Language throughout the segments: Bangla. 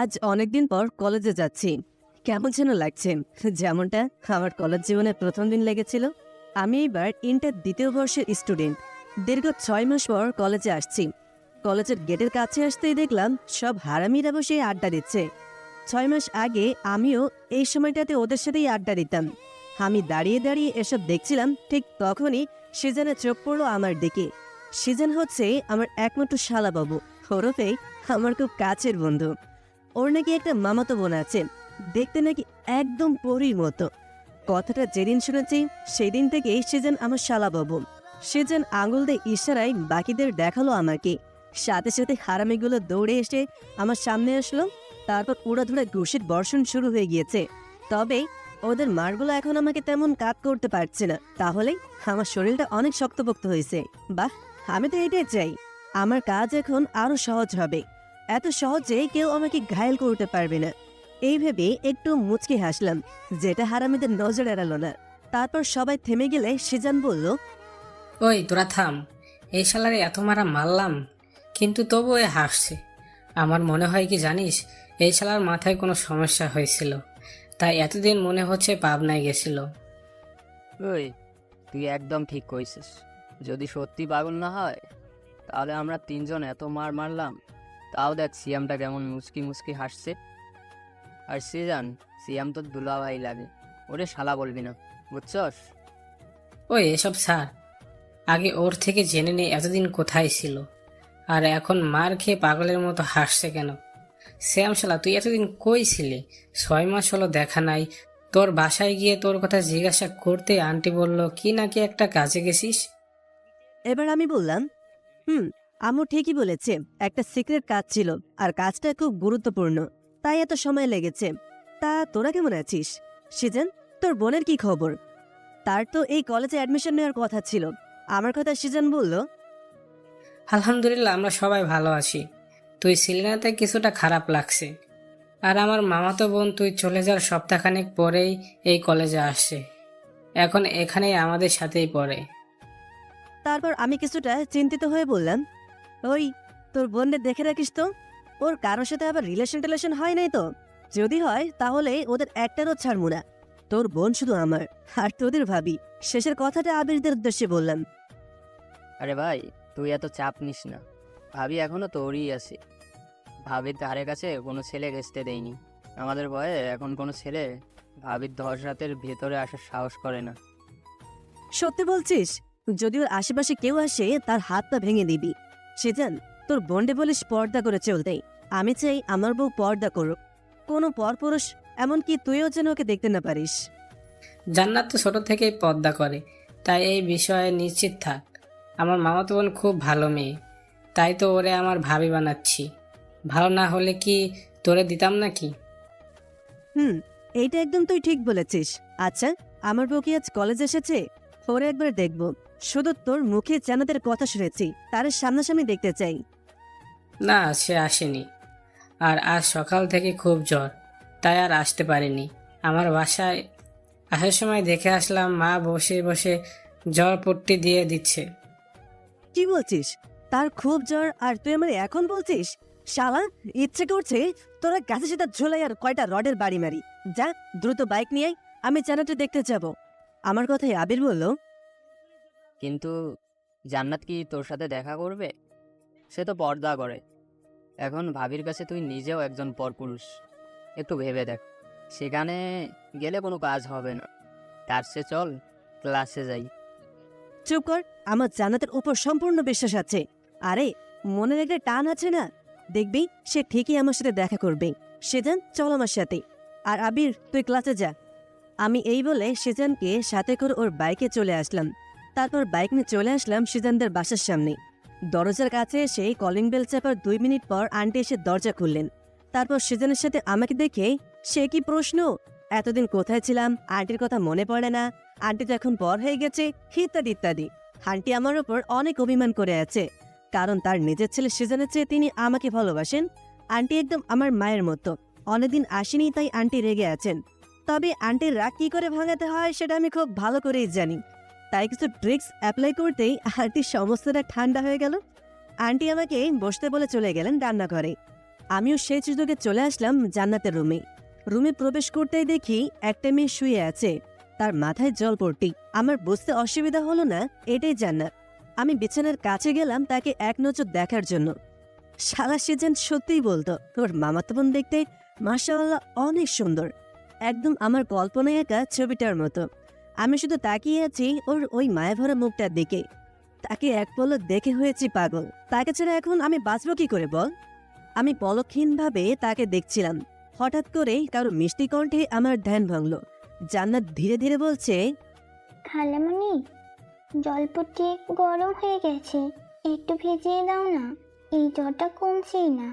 আজ অনেকদিন পর কলেজে যাচ্ছি। কেমন যেন লাগছে, যেমনটা আমার কলেজ জীবনের প্রথম দিন লেগেছিল। আমি এবার ইন্টার দ্বিতীয় বর্ষের স্টুডেন্ট। দীর্ঘ 6 মাস পর কলেজে আসছি। কলেজের গেটের কাছে আসতেই দেখলাম সব হারামিরা বসে আড্ডা দিচ্ছে। 6 মাস আগে আমিও এই সময়টাতে ওদের সাথেই আড্ডা দিতাম। আমি দাঁড়িয়ে দাঁড়িয়ে এসব দেখছিলাম, ঠিক তখনই সিজানের চোখ পড়লো আমার দিকে। সিজান হচ্ছে আমার একমাত্র শালাবাবু, ওরফে আমার খুব কাছের বন্ধু। ওর নাকি একটা মামাতো বোন আছে, দেখতে নাকি একদম পরীর মতো। কথাটা যেদিন শুনেছি সেই দিন থেকেই সিজান আমার শালাবাবু। সিজান আঙুল দিয়ে ইশারায় বাকিদের দেখালো আমাকে। সাথে সাথে হারামিগুলো দৌড়ে এসে আমার সামনে আসলো। তারপর উড়াধুরা ঘুষির বর্ষণ শুরু হয়ে গিয়েছে। তবে ওদের মারগুলো এখন আমাকে তেমন কাজ করতে পারছে না, তাহলে আমার শরীরটা অনেক শক্তপোক্ত হয়েছে। বাহ, আমি তো এটাই চাই। আমার কাজ এখন আরো সহজ হবে। এত সহজে কেউ আমাকে ঘায়েল করতে পারবে না। এই ভেবে একটু মুচকি হাসলাম, যেটা হারামিদের নজর এড়ালো না। তারপর সবাই থেমে গেলে সিজান বলল, ওই তোরা থাম, এই শালারে এত মারা মারলাম কিন্তু তবু এ হাসছে। আমার মনে হয় কি জানিস, এই শালার মাথায় কোনো সমস্যা হয়েছিল, তাই এতদিন মনে হচ্ছে পাবনায় গেছিল। ওই, তুই একদম ঠিক কইছিস। যদি সত্যি পাগল না হয় তাহলে আমরা তিনজন এত মার মারলাম, তাও দেখ সিয়ামটা কেমন মুচকি মুচকি হাসছে। আর সিয়াম তো দুলাভাই লাগে, ওরে শালা বলবি না, বুঝছস? ওই এসব ছাড়, আগে ওর থেকে জেনে নে এতদিন কোথায় ছিল, আর এখন মার খেয়ে পাগলের মতো হাসছে কেন। শ্যাম শালা, তুই এতদিন কই ছিলি? 6 মাস হলো দেখা নাই। তোর বাসায় গিয়ে তোর কথা জিজ্ঞাসা করতে আন্টি বলল কি নাকি একটা কাজে গেছিস। এবার আমি বললাম, আম্মু ঠিকই বলেছে, একটা সিক্রেট কাজ ছিল, আর কাজটা খুব গুরুত্বপূর্ণ, তাই এত সময় লেগেছে। তা তোরা কেমন আছিস? সিজন, তোর বোনের কি খবর? তার তো এই কলেজে অ্যাডমিশন নেওয়ার কথা ছিল। আমার কথা সিজন বলল, আলহামদুলিল্লাহ, আমরা সবাই ভালো আছি। তুই ছিলি না তাই কিছুটা খারাপ লাগছে। আর আমার মামাতো বোন তুই চলে যাওয়ার সপ্তাহখানেক পরেই এই কলেজে আসছে, এখন এখানেই আমাদের সাথেই পড়ে। তারপর আমি কিছুটা চিন্তিত হয়ে বললাম, ওই, তোর বোনকে দেখে রাখিস তো, ওর কারোর সাথে আবার রিলেশন হয় নাই তো? যদি হয় তাহলে ওদের একটারও ছাড়বো না। তোর বোন শুধু আমার, আর তোদের ভাবি। শেষের কথাটা আবিরদের উদ্দেশ্যে বললাম। আরে ভাই, তুই এত চাপ নিস না, ভাবি এখনো তোরই আছে। ভাবির ধারে কাছে কোনো ছেলে ঘেঁচতে দেয়নি। আমাদের ভয়ে এখন কোনো ছেলে ভাবির 10 রাতের ভেতরে আসার সাহস করে না। সত্যি বলছিস? যদি ওর আশেপাশে কেউ আসে তার হাত পা ভেঙে দিবি। সেজান, তোর বোনডে বলিস পর্দা করে চলতে। আমি চাই আমার বউ পর্দা করুক, কোনো পরপুরুষ, এমনকি তুইও যেন ওকে দেখতে না পারিস। জান্নাত তো ছোট থেকেই পর্দা করে, তাই এই বিষয়ে নিশ্চিত থাক। আমার মামাতো বোন খুব ভালো মেয়ে, তাই তো ওরে আমার ভাবি বানাচ্ছি। ভালো না হলে কি তোরে দিতাম নাকি? এইটা একদম তুই ঠিক বলেছিস। আচ্ছা, আমার বউ কি আজ কলেজ এসেছে? ওরে একবার দেখব। শুধু তোর মুখে জানাতের কথা শুনেছি, তার সামনাসামনি দেখতে চাই। না, সে আসেনি। আর আজ সকাল থেকে খুব জ্বর, তাই আর আসতে পারেনি। আমার বাসায় আসার সময় দেখে আসলাম মা বসে বসে জ্বর পট্টি দিয়ে দিচ্ছে। কি বলছিস? তার খুব জ্বর আর তুই আমার এখন বলছিস? শালা, ইচ্ছে করছে তোরা গাছে সেটা ঝোলাই আর কয়টা রডের বাড়ি মারি। যা, দ্রুত বাইক নিয়ে আয়, আমি জানাতে দেখতে যাব। আমার কথায় আবির বলল, কিন্তু জান্নাত কি তোর সাথে দেখা করবে? সে তো পর্দা করে। এখন ভাবির কাছে তুই নিজেও একজন পরপুরুষ। একটু ভেবে দেখ, সেখানে গেলে কোনো কাজ হবে না। তার চেয়ে চল ক্লাসে যাই। চুপ কর, আমার জান্নাতের উপর সম্পূর্ণ বিশ্বাস আছে। আরে, মনের একটা টান আছে না, দেখবি সে ঠিকই আমার সাথে দেখা করবে। সেজান, চল আমার সাথে। আর আবির, তুই ক্লাসে যা। আমি এই বলে সেজানকে সাথে করে ওর বাইকে চলে আসলাম। তারপর বাইক নিয়ে চলে আসলাম সেজানদের বাসার সামনে। দরজার কাছে এসে কলিং বেল চাপার 2 মিনিট পর আন্টি এসে দরজা খুললেন। তারপর সেজানের সাথে আমাকে দেখে, সে কি প্রশ্ন, এতদিন কোথায় ছিলাম, আন্টির কথা মনে পড়ে না, আন্টি তো এখন বড় হয়ে গেছে, ইত্যাদি ইত্যাদি। আন্টি আমার ওপর অনেক অভিমান করে আছে, কারণ তার নিজের ছেলে সেজানের চেয়ে তিনি আমাকে ভালোবাসেন। আন্টি একদম আমার মায়ের মতো। অনেকদিন আসেনি তাই আন্টি রেগে আছেন। তবে আন্টির রাগ কি করে ভাঙাতে হয় সেটা আমি খুব ভালো করেই জানি। তাই কিছু ট্রিক্স অ্যাপ্লাই করতেই আন্টির সমস্তটা ঠান্ডা হয়ে গেল। আন্টি আমাকে বসতে বলে চলে গেলেন রান্নাঘরে। আমিও সেই সুযোগে চলে আসলাম জান্নাতের রুমে। রুমে প্রবেশ করতেই দেখি একটা মেয়ে শুয়ে আছে, তার মাথায় জলপট্টি। আমার বুঝতে অসুবিধা হলো না এটাই জান্নাত। আমি বিছানার কাছে গেলাম তাকে এক নজর দেখার জন্য। শালা সে যেন সত্যিই বলতো, তোর মামাতো বোন দেখতে মাশাআল্লাহ অনেক সুন্দর, একদম আমার কল্পনায় একা ছবিটার মতো। আমি শুধু তাকিয়ে আছি ওর ওই মায়াভরা মুখটার দিকে। তাকে এক পলক দেখে হয়েছি পাগল। তাকে ছাড়া এখন আমি বাঁচব কি করে বল? আমি পলকহীনভাবে তাকে দেখছিলাম। হঠাৎ করে কারো মিষ্টি কণ্ঠে আমার ধ্যান ভাঙল। জান্নাত ধীরে ধীরে বলছে, খালামণি, জলপট্টি গরম হয়ে গেছে, একটু ভিজিয়ে দাও না। এই জ্বরটা কমছেই না।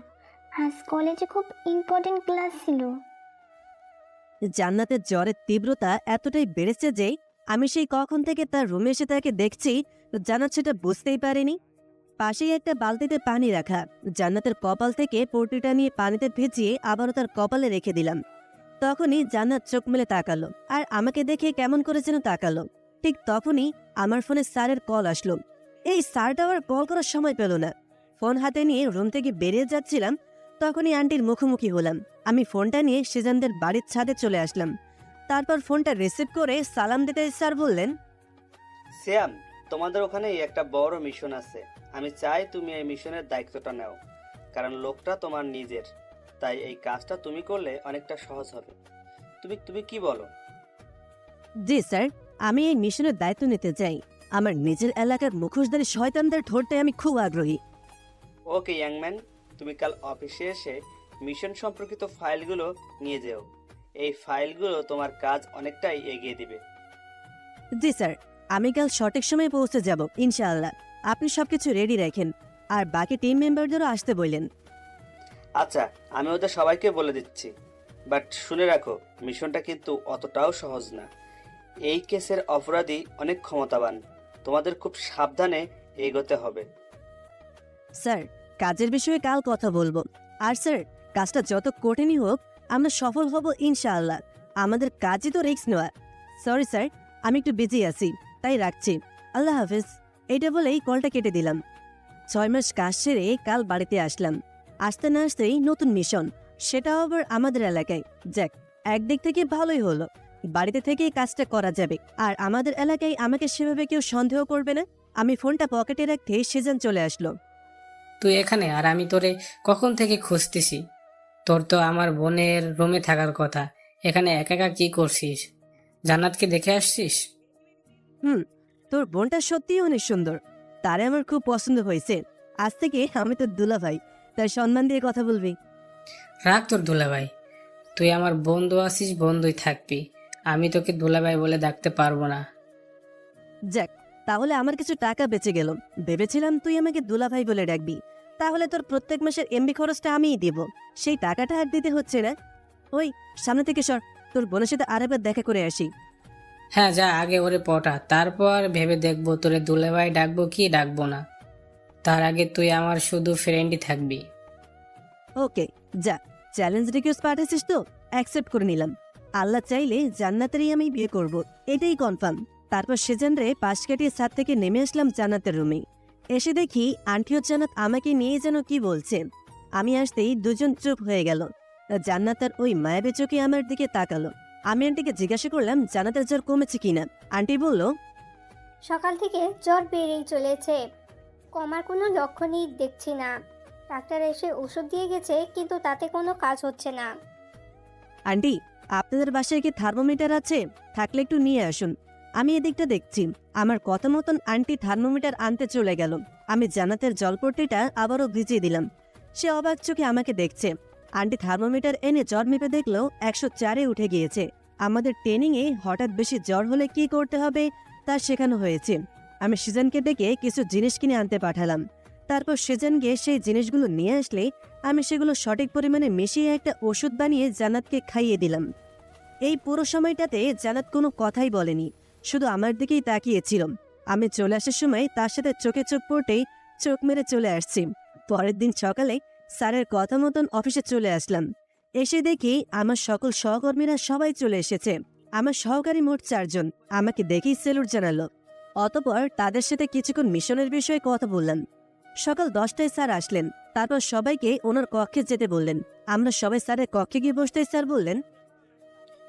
আজ কলেজে খুব ইম্পর্টেন্ট ক্লাস ছিল। জান্নাতের জ্বরের তীব্রতা এতটাই বেড়েছে যে আমি সেই কখন থেকে তার রুমে এসে তাকে দেখছি, জান্নাত সেটা বুঝতেই পারেনি। পাশেই একটা বালতিতে পানি রাখা। জান্নাতের কপাল থেকে পট্টিটা নিয়ে পানিতে ভিজিয়ে আবারও তার কপালে রেখে দিলাম। তখনই জান্নাত চোখ মেলে তাকালো আর আমাকে দেখে কেমন করে যেন তাকালো। ঠিক তখনই আমার ফোনে স্যারের কল আসলো। এই স্যারটা আবার কল করার সময় পেল না। ফোন হাতে নিয়ে রুম থেকে বেরিয়ে যাচ্ছিলাম, তখনই আন্টির মুখোমুখি হলাম। আমি ফোনটা নিয়ে সেজানদের বাড়ির ছাদে চলে আসলাম। তারপর ফোনটা রিসিভ করে সালাম দিতে স্যার বললেন, শ্যাম, তোমাদের ওখানে একটা বড় মিশন আছে। আমি চাই তুমি এই মিশনের দায়িত্বটা নাও, কারণ লোকটা তোমার নিজের। তাই এই কাজটা তুমি করলে অনেকটা সহজ হবে। তুমি তুমি কি বলো? জি স্যার, আমি এই মিশনের দায়িত্ব নিতে চাই। আমার নিজের এলাকার মুখোশধারী শয়তানদের ধরতে আমি খুব আগ্রহী। ওকে ইয়াংম্যান, তুমি কাল অফিসে এসে মিশন সম্পর্কিত ফাইলগুলো নিয়ে যেও। এই ফাইলগুলো তোমার কাজ অনেকটাই এগিয়ে দিবে। জি স্যার, আমি কাল সঠিক সময়ে পৌঁছে যাব ইনশাআল্লাহ। আপনি সবকিছু রেডি রাখেন আর বাকি টিম মেম্বারদেরও আসতে বললেন। আচ্ছা, আমি ওদের সবাইকে বলে দিচ্ছি। বাট শুনে রাখো, মিশনটা কিন্তু অতটাও সহজ না। এই কেসের অপরাধী অনেক ক্ষমতাবান। তোমাদের খুব সাবধানে এগোতে হবে। স্যার, কাজের বিষয়ে কাল কথা বলবো। আর স্যার, কাজটা যত কঠিনই হোক আমরা সফল হব ইনশাআল্লাহ। আমাদের কাজই তো রিস্ক নেওয়া। সরি স্যার, আমি একটু বিজি আছি, তাই রাখছি। আল্লাহ হাফেজ। এটা বলেই কলটা কেটে দিলাম। 6 মাস কাজ সেরে কাল বাড়িতে আসলাম। আসতে না আসতেই নতুন মিশন, সেটাও আবার আমাদের এলাকায়। যাক, একদিক থেকে ভালোই হলো, বাড়িতে থেকেই কাজটা করা যাবে। আর আমাদের এলাকায় আমাকে সেভাবে কেউ সন্দেহ করবে না। আমি ফোনটা পকেটে রাখতে সেজান চলে আসলো। তুই এখানে, আর আমি তোরে কখন থেকে খুঁজতেছি। তোর তো আমার বোনের রুমে থাকার কথা, এখানে একা একা কি করছিস? জান্নাতকে দেখে আসছিস? তোর বোনটা সত্যিই অনেক সুন্দর, তারে আমার খুব পছন্দ হয়েছে। আজ থেকে আমি তোর দুলা ভাই, তাই সম্মান দিয়ে কথা বলবি। রাখ তোর দুলাভাই, তুই আমার বন্ধু আছিস, বন্ধুই থাকবি। আমি তোকে দুলাভাই বলে ডাকতে পারবো না। যাক, তাহলে আমার কিছু টাকা বেঁচে গেল। ভেবেছিলাম তুই আমাকে দুলা ভাই বলে ডাকবি, তাহলে তোর প্রত্যেক মাসের এমবি খরচটা আমিই দিব। সেই টাকাটা আর দিতে হচ্ছে না। ওই সামনে থেকে সর, তোর বোনের সাথে আরেকবার দেখা করে আসি। হ্যাঁ যা, আগে ওরে পটা, তারপর ভেবে দেখবো তোরে দুলাভাই ডাকবো কি ডাকবো না। তার আগে তুই আমার শুধু ফ্রেন্ডই থাকবি। ওকে, যা। চ্যালেঞ্জ রিকোয়েস্ট পাঠিয়েছিস তো, অ্যাকসেপ্ট করে নিলাম। আল্লাহ চাইলে জান্নাতেরই আমি বিয়ে করব, এটাই কনফার্ম। তারপর সেজানরে পাশ কাটিয়ে ছাদ থেকে নেমে আসলাম জান্নাতের রুমে। এসে দেখি আন্টি ও জান্নাত আমাকে নিয়ে যেন কি বলছেন। আমি আসতেই দুজন চুপ হয়ে গেল। জান্নাত আর ওই মায়াবী চোখে আমার দিকে তাকালো। আমি আন্টিকে জিজ্ঞাসা করলাম জান্নাতের জ্বর কমেছে কিনা। আন্টি বলল, সকাল থেকে জ্বর বেড়েই চলেছে, কমার কোনো লক্ষণই দেখছি না। ডাক্তার এসে ওষুধ দিয়ে গেছে, কিন্তু তাতে কোনো কাজ হচ্ছে না। আন্টি, আপনাদের বাসায় কি থার্মোমিটার আছে? থাকলে একটু নিয়ে আসুন। আমি এদিকটা দেখছি। আমার কথা মতন আন্টি থার্মোমিটার আনতে চলে গেল। আমি জান্নাতের জলপট্টিটা আবারও ভিজিয়ে দিলাম। সে অবাক চোখে আমাকে দেখছে। আন্টি থার্মোমিটার এনে জ্বর মেপে দেখলো 104-এ উঠে গিয়েছে। আমাদের ট্রেনিংয়ে হঠাৎ বেশি জ্বর হলে কি করতে হবে তা শেখানো হয়েছে। আমি সেজানকে ডেকে কিছু জিনিস কিনে আনতে পাঠালাম। তারপর সেজান গিয়ে সেই জিনিসগুলো নিয়ে আসলে আমি সেগুলো সঠিক পরিমাণে মিশিয়ে একটা ওষুধ বানিয়ে জান্নাতকে খাইয়ে দিলাম। এই পুরো সময়টাতে জান্নাত কোনো কথাই বলেনি, শুধু আমার দিকেই তাকিয়েছিল। আমি চলে আসার সময় তার সাথে চোখে চোখ পড়তেই চোখ মেরে চলে আসছি। পরের দিন সকালে স্যারের কথা মতন অফিসে চলে আসলাম। এসে দেখি আমার সকল সহকর্মীরা সবাই চলে এসেছে। আমার সহকারী মোট 4 জন। আমাকে দেখেই সেলুট জানালো। অতপর তাদের সাথে কিছুক্ষণ মিশনের বিষয়ে কথা বললাম। সকাল 10টায় স্যার আসলেন। তারপর সবাইকে ওনার কক্ষে যেতে বললেন। আমরা সবাই স্যারের কক্ষে গিয়ে বসতেই স্যার বললেন,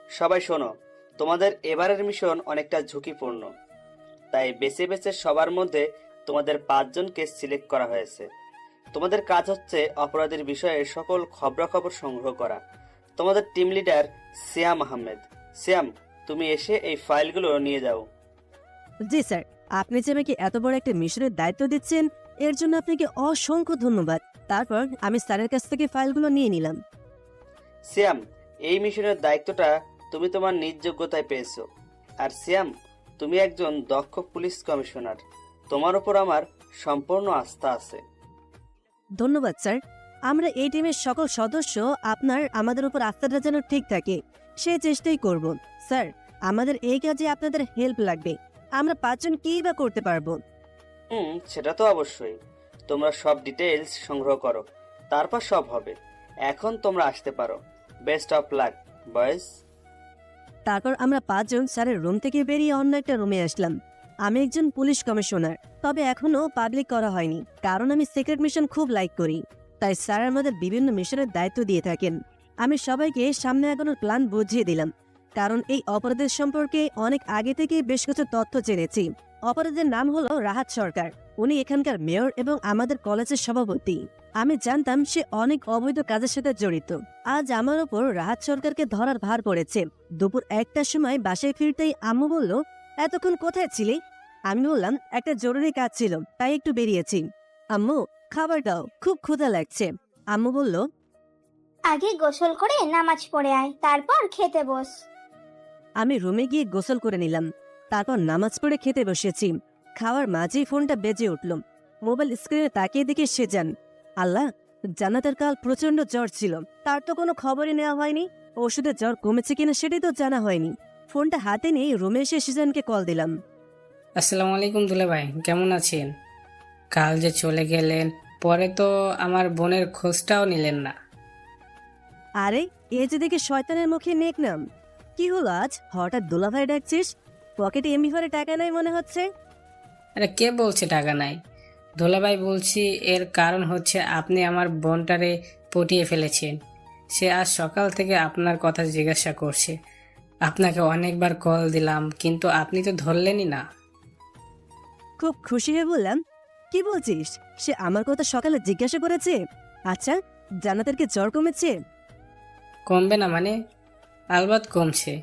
সবাই শোনো, তোমাদের এবারের মিশন অনেকটা ঝুঁকিপূর্ণ, তাই বেছে বেছে সবার মধ্যে তোমাদের 5 জনকে সিলেক্ট করা হয়েছে। তোমাদের কাজ হচ্ছে অপরাধের বিষয়ে সকল খবরাখবর সংগ্রহ করা। তোমাদের টিম লিডার সিয়াম আহমেদ। সিয়াম, তুমি এসে এই ফাইলগুলো নিয়ে যাও। জি স্যার, আপনি যে আমাকে এত বড় একটা মিশনের দায়িত্ব দিচ্ছেন এর জন্য আপনাকে অসংখ্য ধন্যবাদ। তারপর আমি স্যারের কাছ থেকে ফাইলগুলো নিয়ে নিলাম। সিয়াম, এই মিশনের দায়িত্বটা তুমি তোমার নিজ যোগ্যতায় পেয়েছো। আর সিয়াম, তুমি একজন দক্ষ পুলিশ কমিশনার, তোমার উপর আমার সম্পূর্ণ আস্থা আছে। ধন্যবাদ স্যার। আমরা এই টিমের সকল সদস্য আমাদের উপর আস্থাটা যেন ঠিক থাকে সেই চেষ্টাই করব। স্যার, আমাদের এই কাজে আপনাদের হেল্প লাগবে। আমরা 5 জন কী বা করতে পারবো? সেটা তো অবশ্যই। তোমরা সব ডিটেইলস সংগ্রহ করো, তারপর সব হবে। এখন তোমরা আসতে পারো। Best of luck boys. তারপর আমরা 5 জন স্যারের রুম থেকে বেরিয়ে অন্য একটা রুমে আসলাম। আমি একজন পুলিশ কমিশনার, তবে এখনো পাবলিক করা হয়নি, কারণ আমি সিক্রেট মিশন খুব লাইক করি। তাই স্যার আমাদের বিভিন্ন মিশনের দায়িত্ব দিয়ে থাকেন। আমি সবাইকে সামনে এগোনোর প্ল্যান বুঝিয়ে দিলাম, কারণ এই অপরাধের সম্পর্কে অনেক আগে থেকেই বেশ কিছু তথ্য জেনেছি। অপরাধের নাম হলো রাহাত সরকার। উনি এখানকার মেয়র এবং আমাদের কলেজের সভাপতি। আমি জানতাম সে অনেক অবৈধ কাজের সাথে জড়িত। আজ আমার ওপর রাহাত সরকারকে ধরার ভার পড়েছে। দুপুর 1টার সময় বাসায় ফিরতেই আম্মু বলল, এতক্ষণ কোথায় ছিলি? আমি বললাম, একটা জরুরি কাজ ছিল, তাই একটু বেরিয়েছি। আম্মু, খাবার দাও, খুব ক্ষুধা লাগছে। আম্মু বলল, আগে গোসল করে নামাজ পড়ে আয়, তারপর খেতে বস। আমি রুমে গিয়ে গোসল করে নিলাম। তারপর নামাজ পড়ে খেতে বসেছি। খাওয়ার মাঝেই ফোনটা বেজে উঠল। মোবাইল স্ক্রিনে তাকিয়ে দেখে সেজান। আল্লাহ, জান্নাতের কাল প্রচন্ড জ্বর ছিল, তার তো কোনো খবরই নেওয়া হয়নি। ওষুধে জ্বর কমেছে কিনা সেটাই তো জানা হয়নি। ফোনটা হাতে নিয়ে রুমে এসে সেজানকে কল দিলাম। আসসালামু আলাইকুম দুলে ভাই, কেমন আছেন? কাল যে চলে গেলেন, পরে তো আমার বোনের খোঁজটাও নিলেন না। আরে, এ যে দেখে শয়তানের মুখে নেক নাম। কি হলো আজ হঠাৎ দুলাভাই ডাকছিস? পকেটে এমবি ভরে টাকা নাই মনে হচ্ছে। আরে কে বলছে টাকা নাই? দুলাভাই বলছি, এর কারণ হচ্ছে আপনি আমার বোনটারে পটিয়ে ফেলেছেন। সে আজ সকাল থেকে আপনার কথা জিজ্ঞাসা করছে। আপনাকে অনেকবার কল দিলাম, কিন্তু আপনি তো ধরলেনই না। খুব খুশি হয়ে বললাম, কি বলছিস? সে আমার কথা সকালে জিজ্ঞাসা করেছে? আচ্ছা, জান্নাতের কি জ্বর কমেছে? কমবে না মানে? আলবাত কমছে।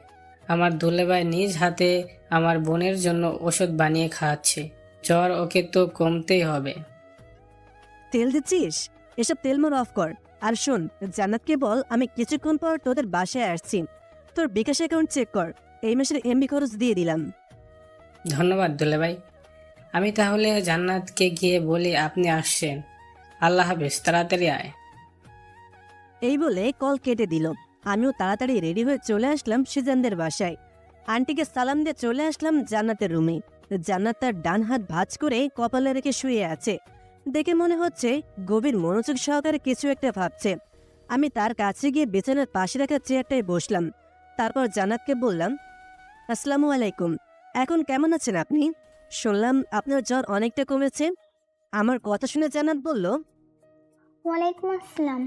আমার দুলেভাই নিজ হাতে আমার বোনের জন্য ওষুধ বানিয়ে খাওয়াচ্ছে। জ্বর ওকে তো কমতেই হবে। তেল দিচ্ছিস? এসব তেল মোর অফ কর। আর শোন, জান্নাতকে বল আমি কিছুক্ষণ পর তোদের বাসায় আসছি। তোর বিকাশ অ্যাকাউন্ট চেক কর, এই মাসের এমবি খরচ দিয়ে দিলাম। ধন্যবাদ দুলেভাই। আমি তাহলে জান্নাতকে গিয়ে বলি আপনি আসছেন। আল্লাহ হাফেজ, তাড়াতাড়ি আয়। এই বলে কল কেটে দিল। আমিও তাড়াতাড়ি রেডি হয়ে চলে আসলাম সিজানদের বাসায়। আন্টিকে সালাম দিয়ে চলে আসলাম জান্নাতের রুমে। জান্নাত তার ডান হাত ভাঁজ করে কপালে রেখে শুয়ে আছে। দেখে মনে হচ্ছে গভীর মনোযোগ সহকারে কিছু একটা ভাবছে। আমি তার কাছে গিয়ে বিছানার পাশে রাখা চেয়ারটায় বসলাম। তারপর জান্নাতকে বললাম, আসসালামু আলাইকুম। এখন কেমন আছেন আপনি? শুনলাম আপনার জ্বর অনেকটা কমেছে। আমার কথা শুনে জান্নাত বলল, ওয়ালাইকুম আসসালাম।